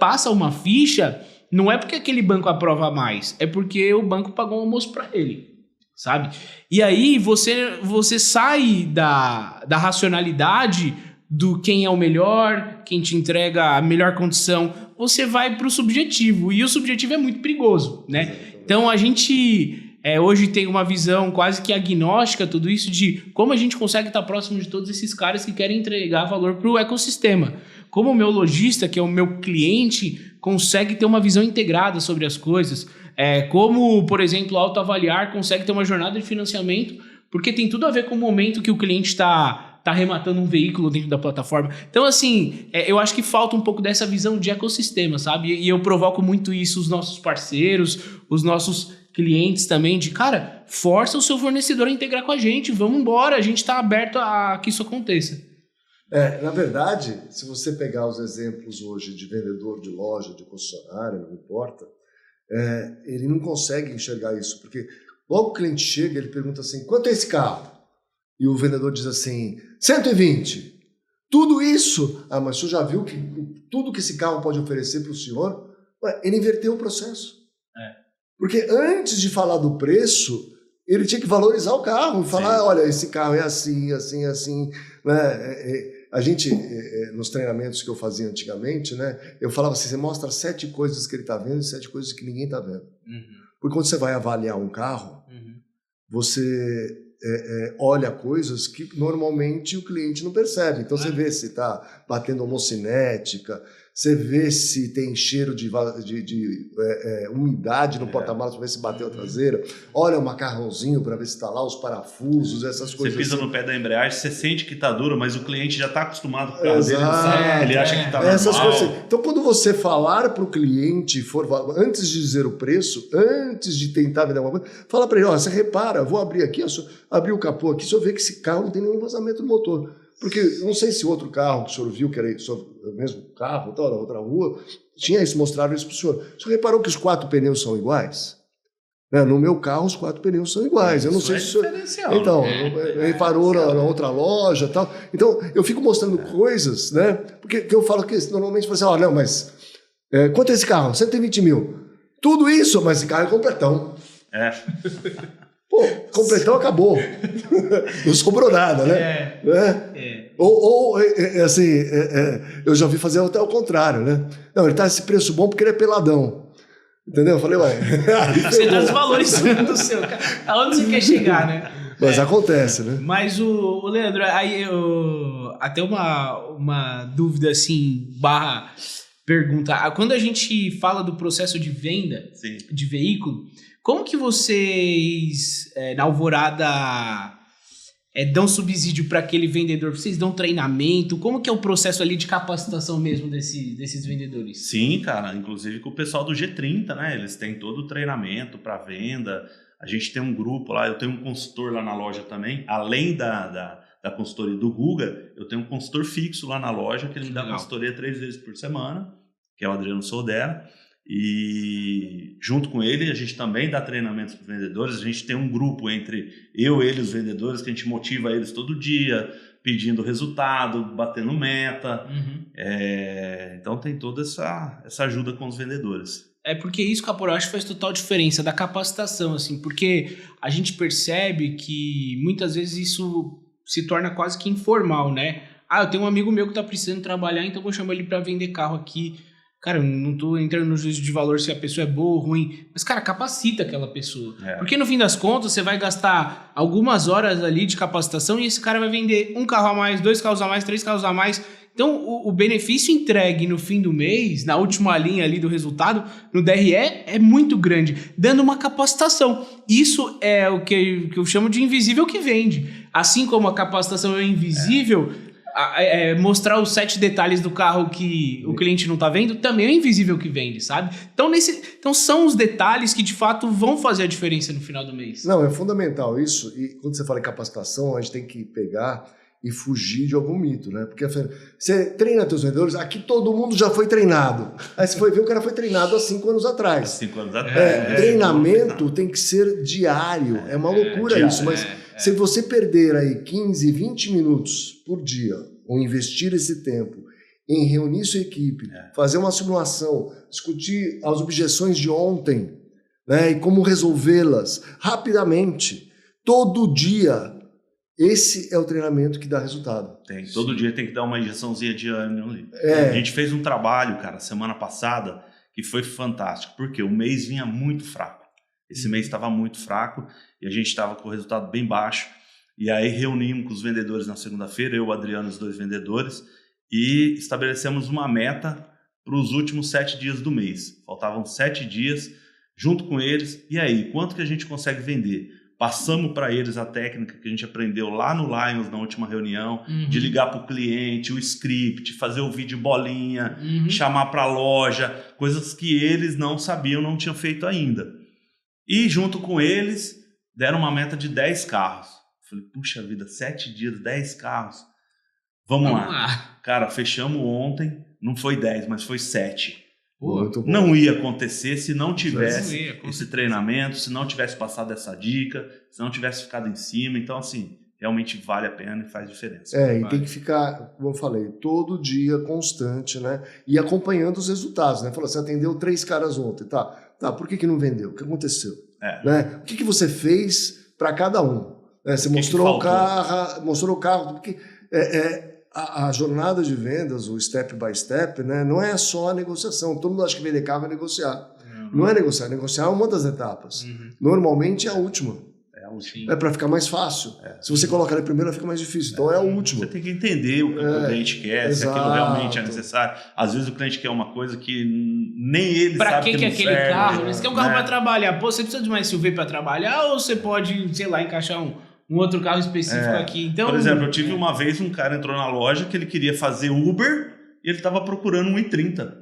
passa uma ficha, não é porque aquele banco aprova mais, é porque o banco pagou um almoço para ele, sabe? E aí você sai da racionalidade do quem é o melhor, quem te entrega a melhor condição, você vai para o subjetivo, e o subjetivo é muito perigoso, né? Então a gente hoje tem uma visão quase que agnóstica, tudo isso, de como a gente consegue estar próximo de todos esses caras que querem entregar valor para o ecossistema. Como o meu lojista, que é o meu cliente, consegue ter uma visão integrada sobre as coisas. Como, por exemplo, a Autoavaliar consegue ter uma jornada de financiamento, porque tem tudo a ver com o momento que o cliente está arrematando um veículo dentro da plataforma. Então, assim, eu acho que falta um pouco dessa visão de ecossistema, sabe? E eu provoco muito isso, os nossos parceiros, os nossos clientes também, de, cara, força o seu fornecedor a integrar com a gente, vamos embora, a gente está aberto a que isso aconteça. Na verdade, se você pegar os exemplos hoje de vendedor de loja, de concessionária, não importa, ele não consegue enxergar isso, porque logo o cliente chega, ele pergunta assim, quanto é esse carro? E o vendedor diz assim, 120. Tudo isso? Ah, mas o senhor já viu que tudo que esse carro pode oferecer para o senhor? Ele inverteu o processo. Porque antes de falar do preço, ele tinha que valorizar o carro e falar, olha, esse carro é assim, assim, assim. Né? A gente, nos treinamentos que eu fazia antigamente, né, eu falava assim, você mostra 7 coisas que ele está vendo e 7 coisas que ninguém está vendo. Porque quando você vai avaliar um carro, você olha coisas que normalmente o cliente não percebe. Então você vê se está batendo homocinética, você vê se tem cheiro de umidade no porta-malas para ver se bateu a traseira, olha o macarrãozinho para ver se está lá, os parafusos, essas coisas. Você pisa assim. no pé da embreagem, você sente que está duro, mas o cliente já está acostumado com o carro dele, ele acha que está normal. Essas coisas assim. Então quando você falar para o cliente, antes de dizer o preço, antes de tentar vender alguma coisa, fala para ele, você repara, vou abrir aqui, abrir o capô aqui, o senhor vê que esse carro não tem nenhum vazamento no motor. Porque eu não sei se o outro carro que o senhor viu, que era o mesmo carro, tal, na outra rua, tinha isso, mostraram isso para o senhor. O senhor reparou que os 4 pneus são iguais? No meu carro, os 4 pneus são iguais. Eu não sei se o senhor... Então, reparou na outra loja tal. Então, eu fico mostrando coisas, né? Porque eu falo que normalmente você fala, não, mas quanto é esse carro? 120 mil. Tudo isso, mas esse carro é completão. Pô, completão acabou. Não sobrou nada, né? Ou assim, eu já ouvi fazer até o contrário, né? Não, ele tá esse preço bom porque ele é peladão. Entendeu? Eu falei, você está desvalorizando o seu cara. Aonde você quer chegar, né? Mas acontece, né? Mas o Leandro, aí até uma dúvida assim, pergunta. Quando a gente fala do processo de venda de veículo, como que vocês, na Alvorada, dão subsídio para aquele vendedor? Vocês dão treinamento? Como que é o processo ali de capacitação mesmo desses vendedores? Sim, cara. Inclusive com o pessoal do G30, né? Eles têm todo o treinamento para venda. A gente tem um grupo lá, eu tenho um consultor lá na loja também. Além da consultoria do Guga, eu tenho um consultor fixo lá na loja, que ele me dá consultoria 3 vezes por semana, que é o Adriano Soldera. E junto com ele a gente também dá treinamentos para os vendedores. A gente tem um grupo entre eu, ele e os vendedores, que a gente motiva eles todo dia, pedindo resultado, batendo meta. Então tem toda essa ajuda com os vendedores. É porque isso, Caporal, eu acho que faz total diferença da capacitação, assim, porque a gente percebe que muitas vezes isso se torna quase que informal, né? Eu tenho um amigo meu que tá precisando trabalhar, então vou chamar ele pra vender carro aqui. Cara, eu não tô entrando no juízo de valor se a pessoa é boa ou ruim, mas, cara, capacita aquela pessoa. Porque no fim das contas, você vai gastar algumas horas ali de capacitação e esse cara vai vender um carro a mais, 2 carros a mais, 3 carros a mais. Então, o benefício entregue no fim do mês, na última linha ali do resultado, no DRE, é muito grande, dando uma capacitação. Isso é o que eu chamo de invisível que vende. Assim como a capacitação é invisível, mostrar os 7 detalhes do carro que o cliente não tá vendo, também é invisível que vende, sabe? Então são os detalhes que, de fato, vão fazer a diferença no final do mês. Não, é fundamental isso. E quando você fala em capacitação, a gente tem que pegar e fugir de algum mito, né? Porque você treina teus vendedores, aqui todo mundo já foi treinado. Aí você foi ver, o cara foi treinado há 5 anos atrás. 5 anos atrás. Treinamento tem que ser diário. É uma loucura isso, mas se você perder aí 15, 20 minutos por dia, ou investir esse tempo em reunir sua equipe, fazer uma simulação, discutir as objeções de ontem, né, e como resolvê-las rapidamente, todo dia. Esse é o treinamento que dá resultado. Todo dia tem que dar uma injeçãozinha de ânimo ali. A gente fez um trabalho, cara, semana passada, que foi fantástico, porque o mês vinha muito fraco. Esse mês estava muito fraco e a gente estava com o resultado bem baixo. E aí reunimos com os vendedores na segunda-feira, eu e o Adriano, os 2 vendedores, e estabelecemos uma meta para os últimos 7 dias do mês. Faltavam 7 dias junto com eles. E aí, quanto que a gente consegue vender? Passamos para eles a técnica que a gente aprendeu lá no Lions na última reunião, de ligar para o cliente, o script, fazer o vídeo bolinha, chamar para a loja, coisas que eles não sabiam, não tinham feito ainda. E junto com eles, deram uma meta de 10 carros. Falei, puxa vida, 7 dias, 10 carros. Vamos lá. Cara, fechamos ontem, não foi 10, mas foi 7. Não ia acontecer se não tivesse esse treinamento, se não tivesse passado essa dica, se não tivesse ficado em cima. Então, assim, realmente vale a pena e faz diferença. E tem que ficar, como eu falei, todo dia constante, né? E acompanhando os resultados, né? Falou, você atendeu 3 caras ontem, tá, por que não vendeu? O que aconteceu? Né? O que você fez para cada um? Você mostrou o carro, porque a jornada de vendas, o step by step, né, não é só a negociação. Todo mundo acha que vender carro é negociar. Não é negociar. Negociar é uma das etapas. Normalmente é a última. É para ficar mais fácil. Se você colocar ele primeiro, fica mais difícil. Então é a última. Você tem que entender o que o cliente quer, se aquilo realmente é necessário. Às vezes o cliente quer uma coisa que nem ele pra sabe que não é aquele serve, carro? Você quer um carro para trabalhar. Pô, você precisa de mais SUV para trabalhar ou você pode, sei lá, encaixar um outro carro específico aqui? Então, por exemplo, eu tive uma vez um cara entrou na loja que ele queria fazer Uber e ele estava procurando um i30.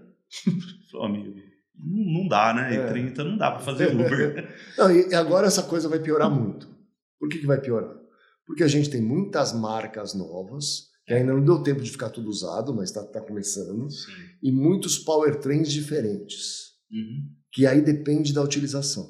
Falou, amigo, não dá, né? i30 não dá para fazer Uber. Não, e agora essa coisa vai piorar muito. Por que vai piorar? Porque a gente tem muitas marcas novas, que ainda não deu tempo de ficar tudo usado, mas está começando, e muitos powertrains diferentes, que aí depende da utilização.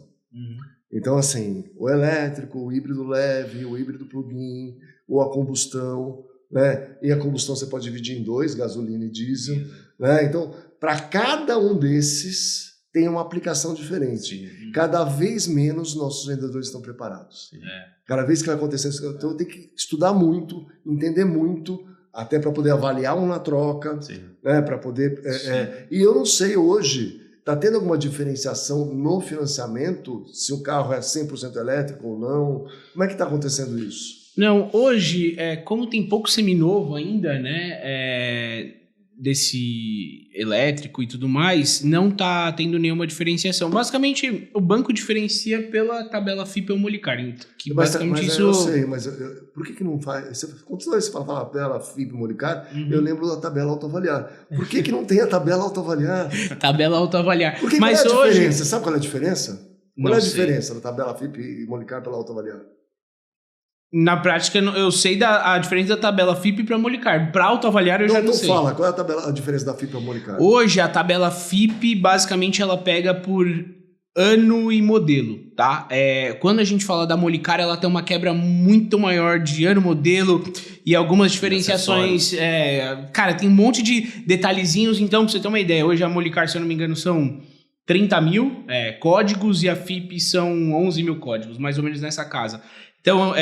Então, assim, o elétrico, o híbrido leve, o híbrido plug-in, ou a combustão, né? E a combustão você pode dividir em 2, gasolina e diesel, né? Então, para cada um desses tem uma aplicação diferente. Cada vez menos nossos vendedores estão preparados. Cada vez que vai acontecer isso, então eu tenho que estudar muito, entender muito, até para poder avaliar um na troca, né? Para poder... E eu não sei hoje... Está tendo alguma diferenciação no financiamento? Se o carro é 100% elétrico ou não? Como é que está acontecendo isso? Não, hoje, como tem pouco seminovo ainda, né, desse elétrico e tudo mais, não está tendo nenhuma diferenciação. Basicamente, o banco diferencia pela tabela FIPE ou Molicar. Que basicamente isso... Eu sei, mas por que não faz? Quando você fala tabela FIPE ou Molicar, eu lembro da tabela autoavaliar. Por que não tem a tabela autoavaliar? Tabela autoavaliar. Porque mas qual é a hoje... diferença? Sabe qual é a diferença? Qual é a diferença da tabela FIPE e Molicar pela autoavaliar? Na prática, eu sei a diferença da tabela FIPE para Molicar. Para autoavaliar, eu já não sei. Fala, qual é a diferença da FIPE para Molicar? Hoje, a tabela FIPE, basicamente, ela pega por ano e modelo, tá? Quando a gente fala da Molicar, ela tem uma quebra muito maior de ano, modelo e algumas diferenciações. Cara, tem um monte de detalhezinhos. Então, pra você ter uma ideia, hoje a Molicar, se eu não me engano, são 30 mil códigos e a FIP são 11 mil códigos, mais ou menos nessa casa. Então,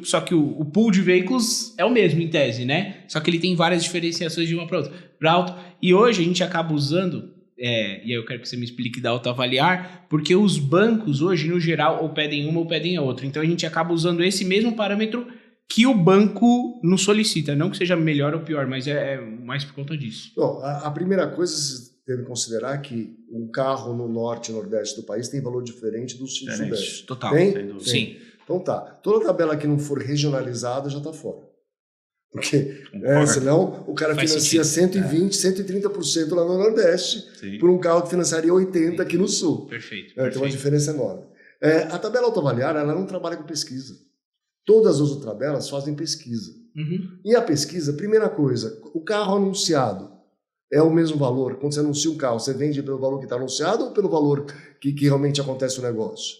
só que o pool de veículos é o mesmo, em tese, né? Só que ele tem várias diferenciações de uma para outra. E hoje a gente acaba usando, e aí eu quero que você me explique da autoavaliar, porque os bancos hoje, no geral, ou pedem uma ou pedem a outra. Então a gente acaba usando esse mesmo parâmetro que o banco nos solicita. Não que seja melhor ou pior, mas é mais por conta disso. Bom, a primeira coisa, vocês devem considerar que um carro no norte e nordeste do país tem valor diferente do sul e sudeste. Total. Tem? Sim. Então tá. Toda tabela que não for regionalizada já está fora. Porque senão o cara financia 120%, 130% lá no Nordeste por um carro que financiaria 80% aqui no Sul. Perfeito. Tem uma diferença enorme. A tabela autoavaliar, ela não trabalha com pesquisa. Todas as outras tabelas fazem pesquisa. E a pesquisa, primeira coisa, o carro anunciado é o mesmo valor. Quando você anuncia um carro, você vende pelo valor que está anunciado ou pelo valor que realmente acontece o negócio?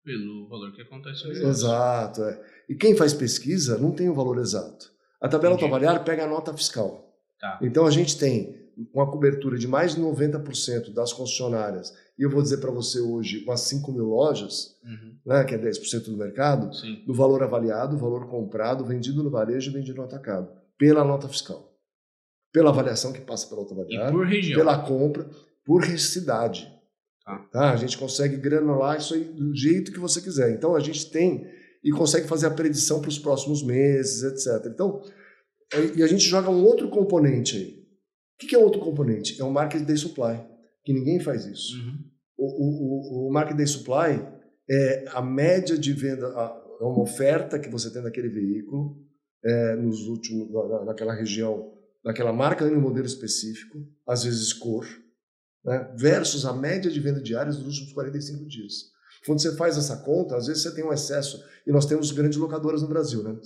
Pelo valor que acontece o negócio. Exato. E quem faz pesquisa não tem o valor exato. A tabela autoavaliar pega a nota fiscal. Tá. Então a gente tem uma cobertura de mais de 90% das concessionárias, e eu vou dizer para você hoje, umas 5 mil lojas, né, que é 10% do mercado, do valor avaliado, valor comprado, vendido no varejo e vendido no atacado, pela nota fiscal. Pela avaliação que passa pela autoavaliar, por região, pela compra, por cidade. Tá? A gente consegue granular isso aí do jeito que você quiser. Então a gente tem e consegue fazer a predição para os próximos meses, etc. Então, e a gente joga um outro componente aí. O que é outro componente? É o Market Day Supply, que ninguém faz isso. O Market Day Supply é a média de venda, é uma oferta que você tem daquele veículo nos últimos, naquela região, naquela marca e no modelo específico, às vezes cor, né, versus a média de venda diárias dos últimos 45 dias. Quando você faz essa conta, às vezes você tem um excesso, e nós temos grandes locadoras no Brasil, né?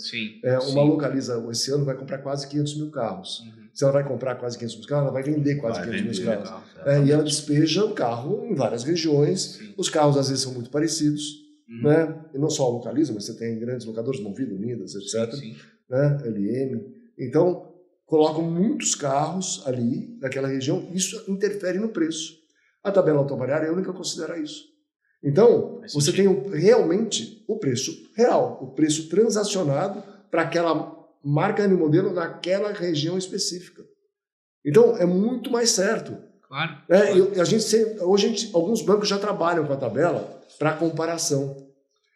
Uma Localiza, esse ano, vai comprar quase 500 mil carros. Se ela vai comprar quase 500 mil carros, ela vai vender quase 500 mil carros. E ela despeja o carro em várias regiões. Os carros, às vezes, são muito parecidos. Né? E não só a Localiza, mas você tem grandes locadoras, Movida, Unidas, etc. Né? LM. Então, colocam muitos carros ali, naquela região. Isso interfere no preço. A tabela autoavaliar é a única a considerar isso. Então, você tem realmente o preço real, o preço transacionado para aquela marca e modelo naquela região específica. Então, é muito mais certo. Claro. Hoje, alguns bancos já trabalham com a tabela para comparação.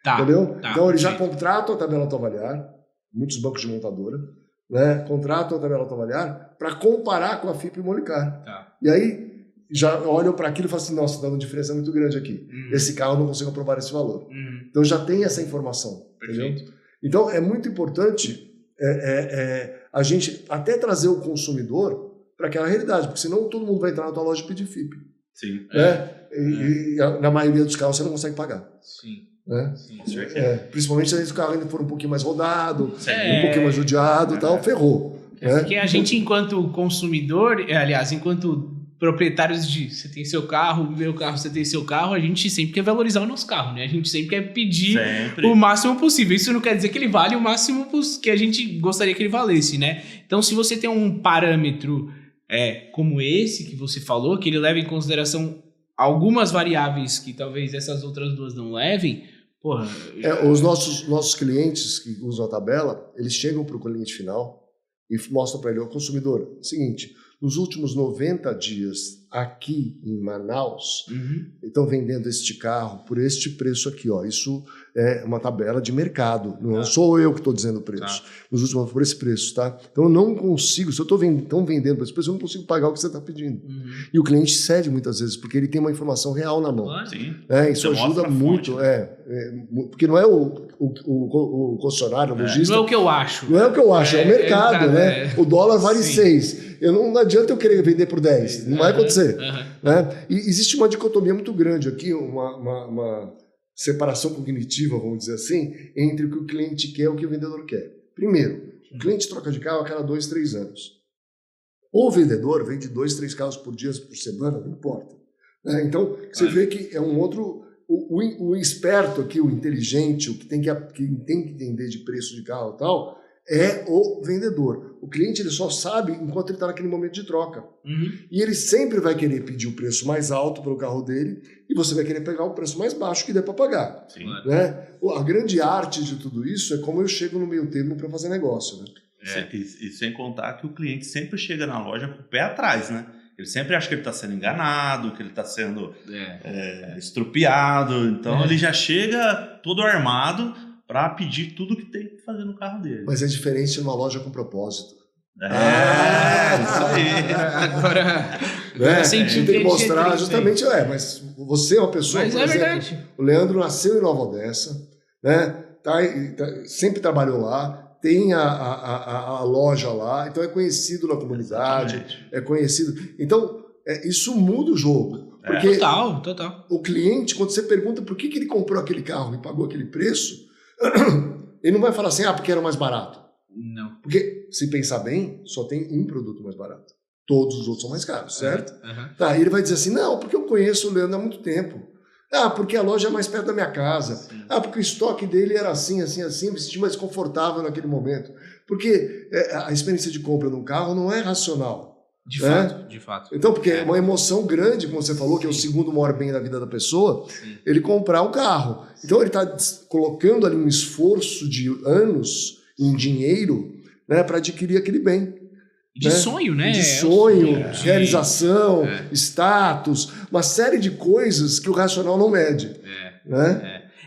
Entendeu? Tá, então, eles já contratam a tabela autoavaliar, muitos bancos de montadora, né, contratam a tabela autoavaliar para comparar com a FIP e o Molicar. E aí, já olham para aquilo e falam assim, nossa, dá uma diferença muito grande aqui. Esse carro eu não consigo aprovar esse valor. Então já tem essa informação. Entendeu? Então é muito importante a gente até trazer o consumidor para aquela realidade, porque senão todo mundo vai entrar na tua loja e pedir FIP. Né? E na maioria dos carros você não consegue pagar. Né? Principalmente se o carro ainda for um pouquinho mais rodado, um pouquinho mais judiado, tal, ferrou. Né? Porque a gente, enquanto consumidor, aliás, enquanto proprietários você tem seu carro, meu carro, você tem seu carro, a gente sempre quer valorizar o nosso carro, né? A gente sempre quer pedir o máximo possível. Isso não quer dizer que ele vale o máximo que a gente gostaria que ele valesse, né? Então, se você tem um parâmetro como esse que você falou, que ele leva em consideração algumas variáveis que talvez essas outras duas não levem, porra... Os nossos clientes que usam a tabela, eles chegam para o cliente final e mostram para ele, o consumidor, seguinte... Nos últimos 90 dias, aqui em Manaus, estão vendendo este carro por este preço aqui. Ó. Isso é uma tabela de mercado. Não sou eu que estou dizendo o preço. Nos últimos por esse preço. Tá? Então, eu não consigo, se eu estou vendendo por esse preço, eu não consigo pagar o que você está pedindo. E o cliente cede muitas vezes, porque ele tem uma informação real na mão. Isso ajuda muito. Porque não é o concessionário, o lojista. Não é o que eu acho. Não é o que eu acho, é o mercado. Né? O dólar vale 6. Não adianta eu querer vender por 10, não vai acontecer. Né? E existe uma dicotomia muito grande aqui, uma separação cognitiva, vamos dizer assim, entre o que o cliente quer e o que o vendedor quer. Primeiro, o cliente troca de carro a cada 2, 3 anos. O vendedor vende 2, 3 carros por dia, por semana, não importa. Né? Então, você vê que é um outro... O esperto aqui, o inteligente, o que tem que entender de preço de carro e tal, é o vendedor. O cliente ele só sabe enquanto ele está naquele momento de troca. E ele sempre vai querer pedir o preço mais alto pelo carro dele e você vai querer pegar o preço mais baixo que der para pagar. Sim. Né? A grande arte de tudo isso é como eu chego no meio termo para fazer negócio. Né? E sem contar que o cliente sempre chega na loja com o pé atrás, né? Ele sempre acha que ele está sendo enganado, que ele está sendo estrupiado. Então ele já chega todo armado para pedir tudo que tem que fazer no carro dele. Mas é diferente de uma loja com propósito. Isso aí. Agora, Você tem que mostrar justamente, mas você é uma pessoa, mas por é exemplo, verdade. O Leandro nasceu em Nova Odessa, né? Sempre trabalhou lá, tem a loja lá, então é conhecido na comunidade, Exatamente. é conhecido. Então, isso muda o jogo. Porque Total. o cliente, quando você pergunta por que ele comprou aquele carro e pagou aquele preço, ele não vai falar assim, porque era o mais barato. Não. Porque, se pensar bem, só tem um produto mais barato. Todos os outros são mais caros, certo? Tá, ele vai dizer assim, não, porque eu conheço o Leandro há muito tempo. Porque a loja é mais perto da minha casa. Sim. Porque o estoque dele era assim, eu me senti mais confortável naquele momento. Porque a experiência de compra de um carro não é racional. De fato. Então, porque é uma emoção grande, como você falou, que é o segundo maior bem da vida da pessoa, ele comprar um carro. Então, ele está colocando ali um esforço de anos em dinheiro, né, para adquirir aquele bem. De sonho, né? De sonho, realização, status, uma série de coisas que o racional não mede.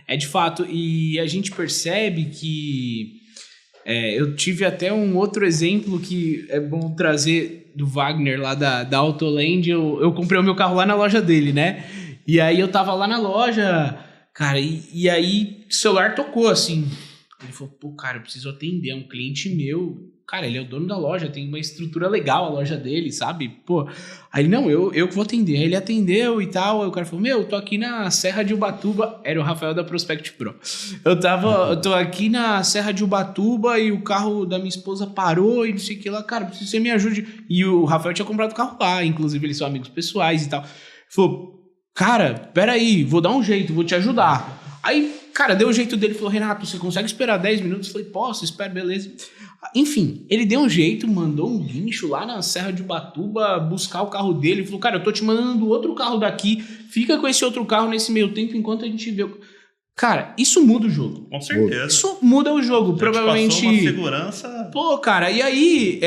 É de fato, e a gente percebe que eu tive até um outro exemplo que é bom trazer do Wagner lá da Autoland. Eu comprei o meu carro lá na loja dele, né? E aí eu tava lá na loja, cara, e aí o celular tocou assim. Ele falou, cara, eu preciso atender, é um cliente meu. Cara, ele é o dono da loja, tem uma estrutura legal a loja dele, sabe? Aí não, eu que vou atender. Aí ele atendeu e tal, aí o cara falou, eu tô aqui na Serra de Ubatuba. Era o Rafael da Prospect Pro. Eu tô aqui na Serra de Ubatuba e o carro da minha esposa parou e não sei o que lá. Cara, preciso que você me ajude. E o Rafael tinha comprado o carro lá, inclusive eles são amigos pessoais e tal. Ele falou, cara, peraí, vou dar um jeito, vou te ajudar. Aí, cara, deu o jeito dele, falou, Renato, você consegue esperar 10 minutos? Eu falei, posso, espero, beleza. Enfim, ele deu um jeito, mandou um guincho lá na Serra de Ubatuba buscar o carro dele. Falou, cara, eu tô te mandando outro carro daqui, fica com esse outro carro nesse meio tempo enquanto a gente vê o... Cara, isso muda o jogo. Com certeza. Isso muda o jogo, provavelmente. Passou uma segurança. Cara, e aí,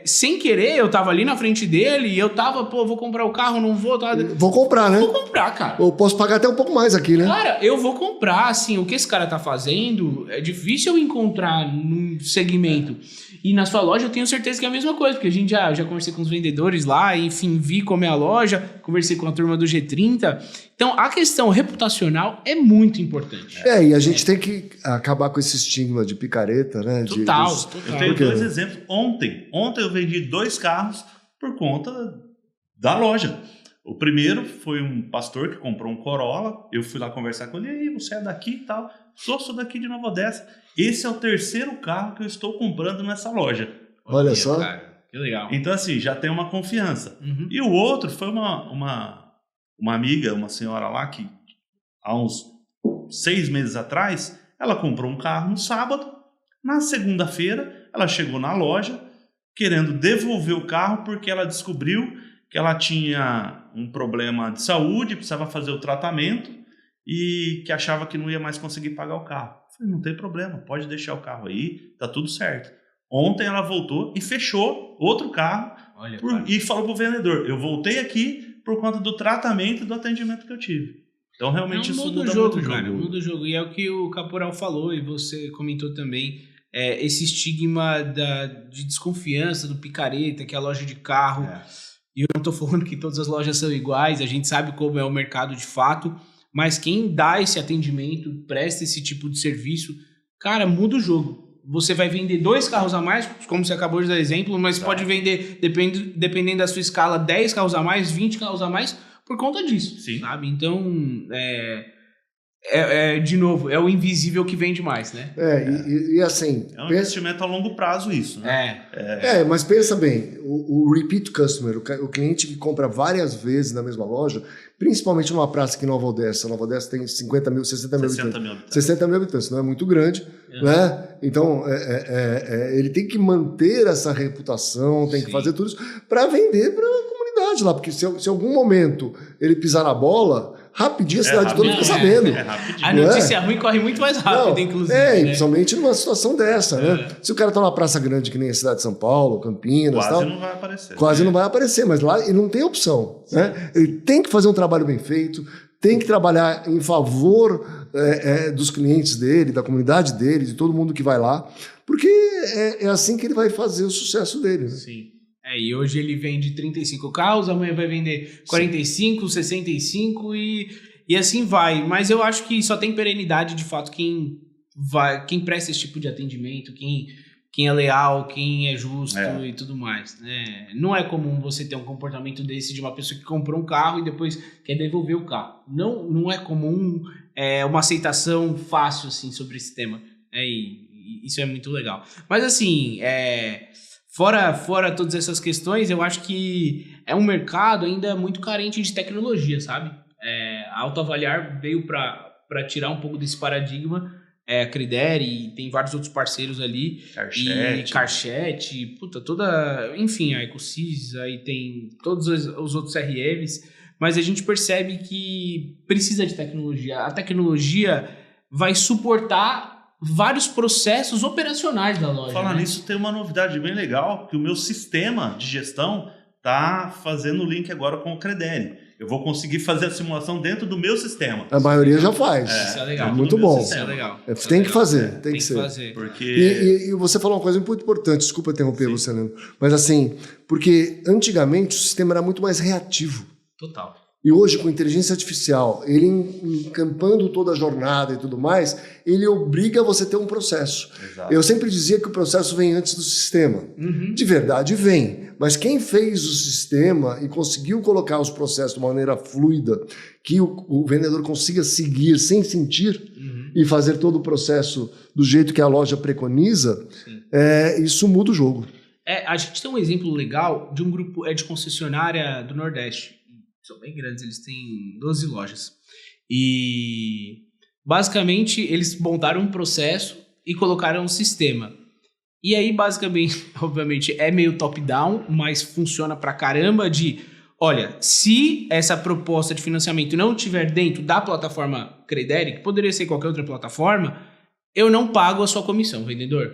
sem querer, eu tava ali na frente dele e eu tava, vou comprar o carro, não vou... Vou comprar, né? Vou comprar, cara. Eu posso pagar até um pouco mais aqui, né? Cara, eu vou comprar, assim, o que esse cara tá fazendo, é difícil eu encontrar num segmento. E na sua loja eu tenho certeza que é a mesma coisa, porque a gente já conversei com os vendedores lá, enfim, vi como é a loja, conversei com a turma do G30. Então, a questão reputacional é muito importante. E a gente tem que acabar com esse estigma de picareta, né? Total. Eu tenho 2 exemplos. Ontem eu vendi 2 carros por conta da loja. O primeiro foi um pastor que comprou um Corolla. Eu fui lá conversar com ele. E aí, você é daqui e tal? Sou daqui de Nova Odessa. Esse é o 3º carro que eu estou comprando nessa loja. Olha só. Cara, que legal. Então, assim, já tem uma confiança. E o outro foi uma amiga, uma senhora lá que há uns 6 meses atrás, ela comprou um carro no sábado. Na segunda-feira, ela chegou na loja querendo devolver o carro porque ela descobriu que ela tinha um problema de saúde, precisava fazer o tratamento e que achava que não ia mais conseguir pagar o carro. Eu falei, não tem problema, pode deixar o carro aí, tá tudo certo. Ontem ela voltou e fechou outro carro e falou pro vendedor, eu voltei aqui por conta do tratamento e do atendimento que eu tive. Então, realmente, isso muda muito o jogo. Cara, muda o jogo. E é o que o Caporal falou e você comentou também, esse estigma de desconfiança, do picareta, que é a loja de carro. E eu não tô falando que todas as lojas são iguais, a gente sabe como é o mercado de fato, mas quem dá esse atendimento, presta esse tipo de serviço, cara, muda o jogo. Você vai vender 2 carros a mais, como você acabou de dar exemplo, mas pode vender, dependendo da sua escala, 10 carros a mais, 20 carros a mais, por conta disso, sabe? Então, de novo, é o invisível que vende mais, né? E assim... É um investimento a longo prazo isso, né? Mas pensa bem, o repeat customer, o cliente que compra várias vezes na mesma loja, principalmente numa praça aqui em Nova Odessa. Nova Odessa tem 60 mil habitantes. 60 mil habitantes, não é muito grande, né? Então, ele tem que manter essa reputação, tem que fazer tudo isso para vender para a comunidade lá, porque se em algum momento ele pisar na bola... Rapidinho a cidade toda fica sabendo. A notícia ruim corre muito mais rápido, inclusive. Principalmente numa situação dessa, né? Se o cara tá numa praça grande que nem a cidade de São Paulo, Campinas... Quase não vai aparecer. Quase não vai aparecer, mas lá ele não tem opção. Né? Ele tem que fazer um trabalho bem feito, tem que trabalhar em favor dos clientes dele, da comunidade dele, de todo mundo que vai lá, porque é assim que ele vai fazer o sucesso dele. Né? Sim. E hoje ele vende 35 carros, amanhã vai vender 45, 65 e assim vai. Mas eu acho que só tem perenidade, de fato, quem presta esse tipo de atendimento, quem é leal, quem é justo e tudo mais. Né? Não é comum você ter um comportamento desse de uma pessoa que comprou um carro e depois quer devolver o carro. Não é comum uma aceitação fácil assim, sobre esse tema. E isso é muito legal. Mas assim... Fora todas essas questões, eu acho que é um mercado ainda muito carente de tecnologia, sabe? A Autoavaliar veio para tirar um pouco desse paradigma. A Credere, tem vários outros parceiros ali. Carchat, enfim, a Ecosys, aí tem todos os outros RMs. Mas a gente percebe que precisa de tecnologia. A tecnologia vai suportar vários processos operacionais da loja. Falando nisso, tem uma novidade bem legal, que o meu sistema de gestão está fazendo o link agora com o Credere. Eu vou conseguir fazer a simulação dentro do meu sistema. A maioria já faz. Isso é legal. É muito bom. Isso é legal. Tem que fazer, tem que ser. Fazer. Porque... E você falou uma coisa muito importante, desculpa interromper você, Leandro, mas assim, porque antigamente o sistema era muito mais reativo. Total. E hoje, com inteligência artificial, ele encampando toda a jornada e tudo mais, ele obriga você a ter um processo. Exato. Eu sempre dizia que o processo vem antes do sistema. De verdade vem, mas quem fez o sistema e conseguiu colocar os processos de maneira fluida, que o vendedor consiga seguir sem sentir e fazer todo o processo do jeito que a loja preconiza, isso muda o jogo. A gente tem um exemplo legal de um grupo de concessionária do Nordeste. São bem grandes, eles têm 12 lojas. E basicamente eles montaram um processo e colocaram um sistema. E aí basicamente, obviamente, é meio top-down, mas funciona pra caramba olha, se essa proposta de financiamento não estiver dentro da plataforma Credere, que poderia ser qualquer outra plataforma, eu não pago a sua comissão, vendedor.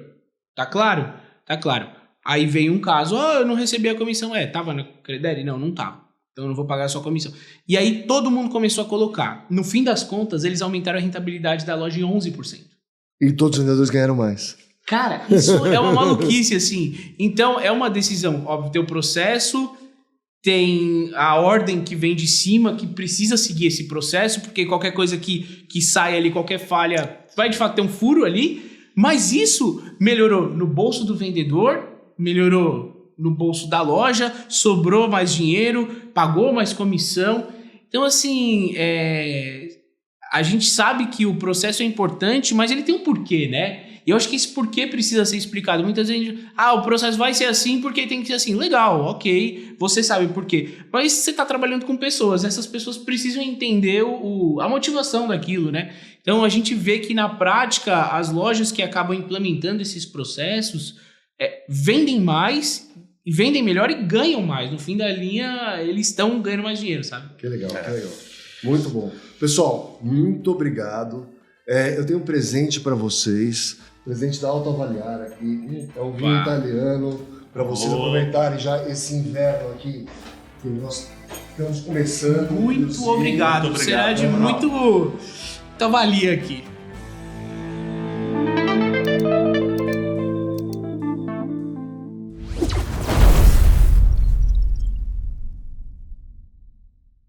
Tá claro? Tá claro. Aí vem um caso, eu não recebi a comissão. Tava na Credere? Não tava. Então eu não vou pagar a sua comissão. E aí todo mundo começou a colocar. No fim das contas, eles aumentaram a rentabilidade da loja em 11%. E todos os vendedores ganharam mais. Cara, isso é uma maluquice, assim. Então é uma decisão. Óbvio, tem o processo, tem a ordem que vem de cima, que precisa seguir esse processo, porque qualquer coisa que sai ali, qualquer falha, vai de fato ter um furo ali. Mas isso melhorou no bolso do vendedor, melhorou no bolso da loja, sobrou mais dinheiro, pagou mais comissão. Então, assim, a gente sabe que o processo é importante, mas ele tem um porquê, né? E eu acho que esse porquê precisa ser explicado. Muitas vezes, o processo vai ser assim porque tem que ser assim. Legal, ok, você sabe por quê. Mas você está trabalhando com pessoas, essas pessoas precisam entender a motivação daquilo, né? Então, a gente vê que, na prática, as lojas que acabam implementando esses processos vendem mais, vendem melhor e ganham mais. No fim da linha, eles estão ganhando mais dinheiro, sabe? Que legal, que legal. Muito bom. Pessoal, muito obrigado. Eu tenho um presente para vocês. Presente da Autoavaliar aqui. É um vinho italiano para vocês aproveitarem já esse inverno aqui que nós estamos começando. Muito obrigado. Será de muita valia aqui.